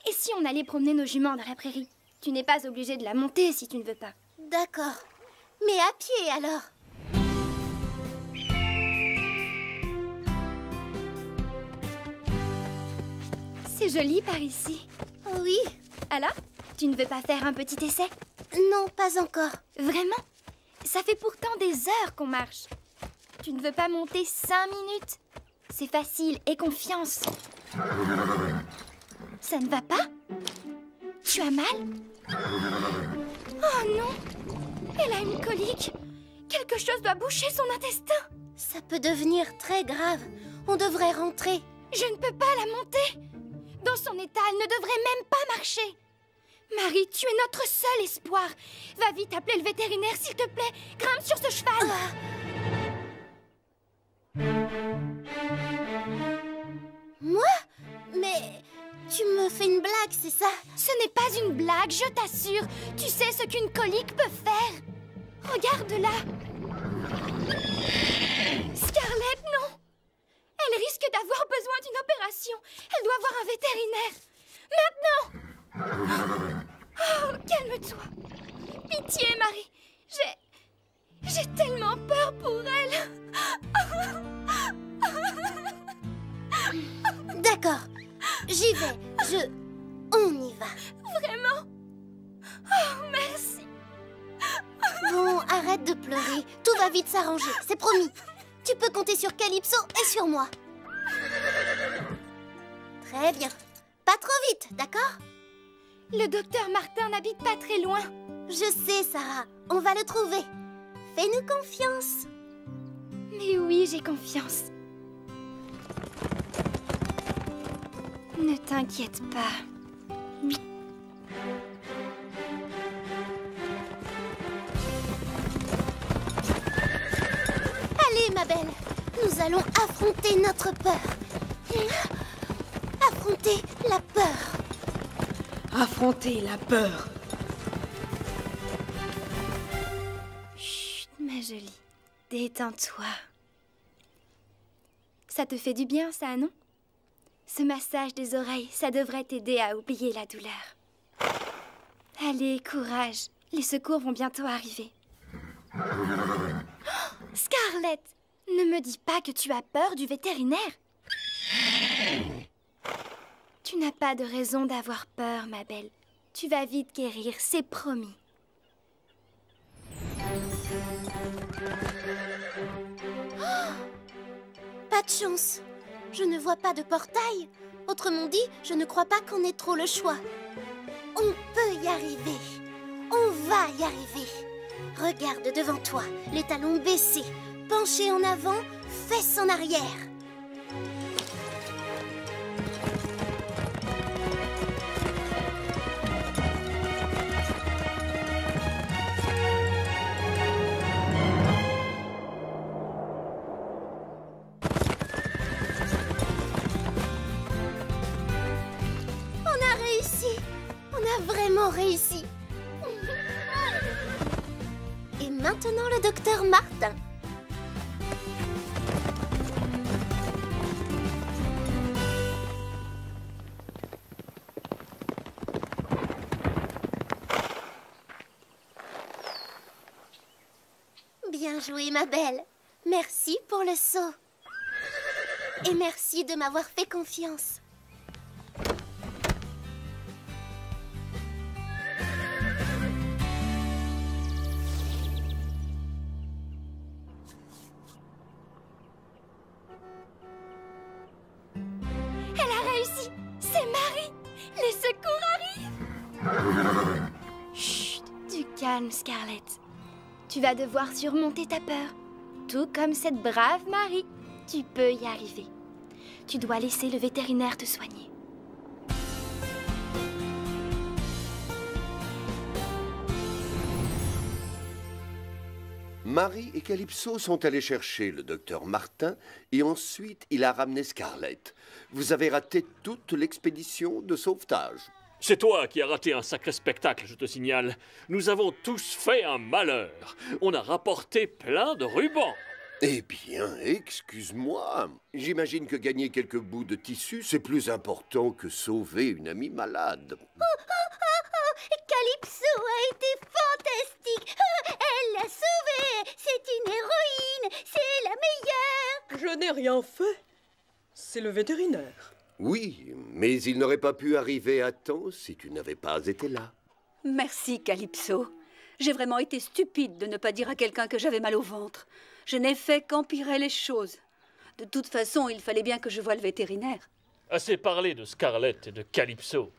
Et si on allait promener nos juments dans la prairie? Tu n'es pas obligé de la monter si tu ne veux pas. D'accord. Mais à pied, alors? C'est joli par ici. Oh oui. Alors, tu ne veux pas faire un petit essai? Non, pas encore. Vraiment? Ça fait pourtant des heures qu'on marche. Tu ne veux pas monter 5 minutes? C'est facile, aie confiance. Ça ne va pas? Tu as mal? Oh non! Elle a une colique. Quelque chose doit boucher son intestin. Ça peut devenir très grave. On devrait rentrer. Je ne peux pas la monter. Dans son état, elle ne devrait même pas marcher. Marie, tu es notre seul espoir. Va vite appeler le vétérinaire, s'il te plaît. Grimpe sur ce cheval. Moi? Mais tu me fais une blague, c'est ça? Ce n'est pas une blague, je t'assure. Tu sais ce qu'une colique peut faire? Regarde là. Scarlett, non. Elle risque d'avoir besoin d'une opération. Elle doit voir un vétérinaire. Maintenant! Oh, calme-toi. Pitié, Marie. J'ai tellement peur pour elle. D'accord. J'y vais. On y va. Vraiment? Oh, merci. Bon, arrête de pleurer. Tout va vite s'arranger, c'est promis. Tu peux compter sur Calypso et sur moi. Très bien. Pas trop vite, d'accord? Le docteur Martin n'habite pas très loin. Je sais, Sarah. On va le trouver. Fais-nous confiance. Mais oui, j'ai confiance. Ne t'inquiète pas. Allez, ma belle. Nous allons affronter notre peur. Affronter la peur. Affronter la peur. Chut, ma jolie. Détends-toi. Ça te fait du bien, ça, non? Ce massage des oreilles, ça devrait t'aider à oublier la douleur. Allez, courage. Les secours vont bientôt arriver. Oh, Scarlett, ne me dis pas que tu as peur du vétérinaire. Tu n'as pas de raison d'avoir peur, ma belle. Tu vas vite guérir, c'est promis. Oh, pas de chance. Je ne vois pas de portail. Autrement dit, je ne crois pas qu'on ait trop le choix. On peut y arriver. On va y arriver. Regarde devant toi, les talons baissés, penchés en avant, fesses en arrière. Vraiment réussi. Et maintenant le docteur Martin. Bien joué, ma belle. Merci pour le saut. Et merci de m'avoir fait confiance. Scarlett, tu vas devoir surmonter ta peur, tout comme cette brave Marie. Tu peux y arriver. Tu dois laisser le vétérinaire te soigner. Marie et Calypso sont allés chercher le docteur Martin et ensuite il a ramené Scarlett. Vous avez raté toute l'expédition de sauvetage. C'est toi qui as raté un sacré spectacle, je te signale. Nous avons tous fait un malheur. On a rapporté plein de rubans. Eh bien, excuse-moi. J'imagine que gagner quelques bouts de tissu, c'est plus important que sauver une amie malade. Calypso a été fantastique. Elle l'a sauvée. C'est une héroïne. C'est la meilleure. Je n'ai rien fait. C'est le vétérinaire. Oui, mais il n'aurait pas pu arriver à temps si tu n'avais pas été là. Merci, Calypso. J'ai vraiment été stupide de ne pas dire à quelqu'un que j'avais mal au ventre. Je n'ai fait qu'empirer les choses. De toute façon, il fallait bien que je voie le vétérinaire. Assez parlé de Scarlett et de Calypso.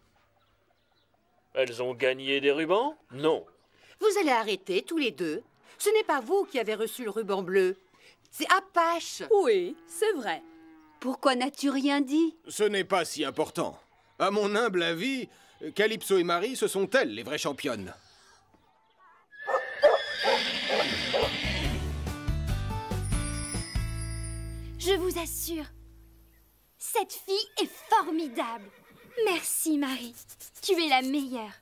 Elles ont gagné des rubans? Non. Vous allez arrêter tous les deux. Ce n'est pas vous qui avez reçu le ruban bleu. C'est Apache. Oui, c'est vrai. Pourquoi n'as-tu rien dit? Ce n'est pas si important. À mon humble avis, Calypso et Marie, ce sont elles les vraies championnes. Je vous assure, cette fille est formidable. Merci, Marie. Tu es la meilleure.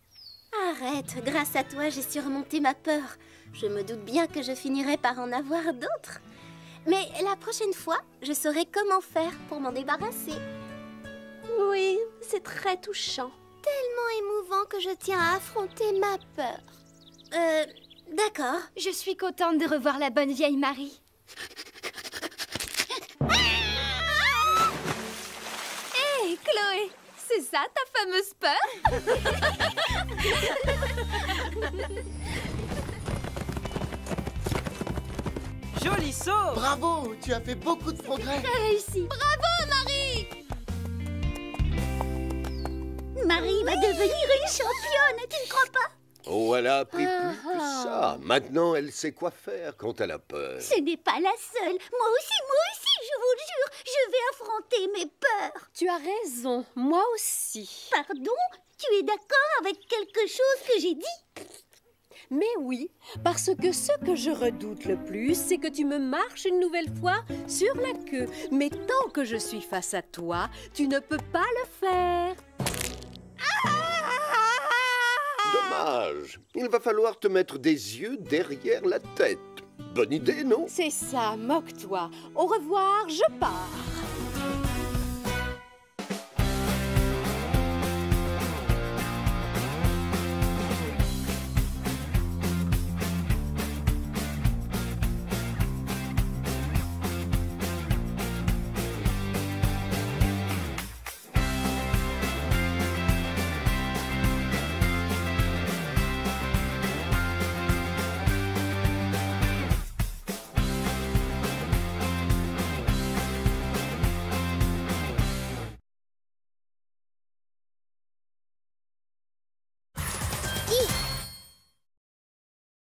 Arrête, grâce à toi, j'ai surmonté ma peur. Je me doute bien que je finirai par en avoir d'autres. Mais la prochaine fois, je saurai comment faire pour m'en débarrasser. Oui, c'est très touchant. Tellement émouvant que je tiens à affronter ma peur. D'accord. Je suis contente de revoir la bonne vieille Marie. Hé, Chloé, c'est ça ta fameuse peur? Joli saut! Bravo, tu as fait beaucoup de progrès. T'as réussi. Bravo, Marie! Marie va devenir une championne, tu ne crois pas? Oh, elle a appris plus que ça. Maintenant, elle sait quoi faire quand elle a peur. Ce n'est pas la seule. Moi aussi, je vous le jure, je vais affronter mes peurs. Tu as raison, moi aussi. Pardon? Tu es d'accord avec quelque chose que j'ai dit? Mais oui, parce que ce que je redoute le plus, c'est que tu me marches une nouvelle fois sur la queue. Mais tant que je suis face à toi, tu ne peux pas le faire. Dommage. Il va falloir te mettre des yeux derrière la tête. Bonne idée, non? C'est ça, moque-toi. Au revoir, je pars.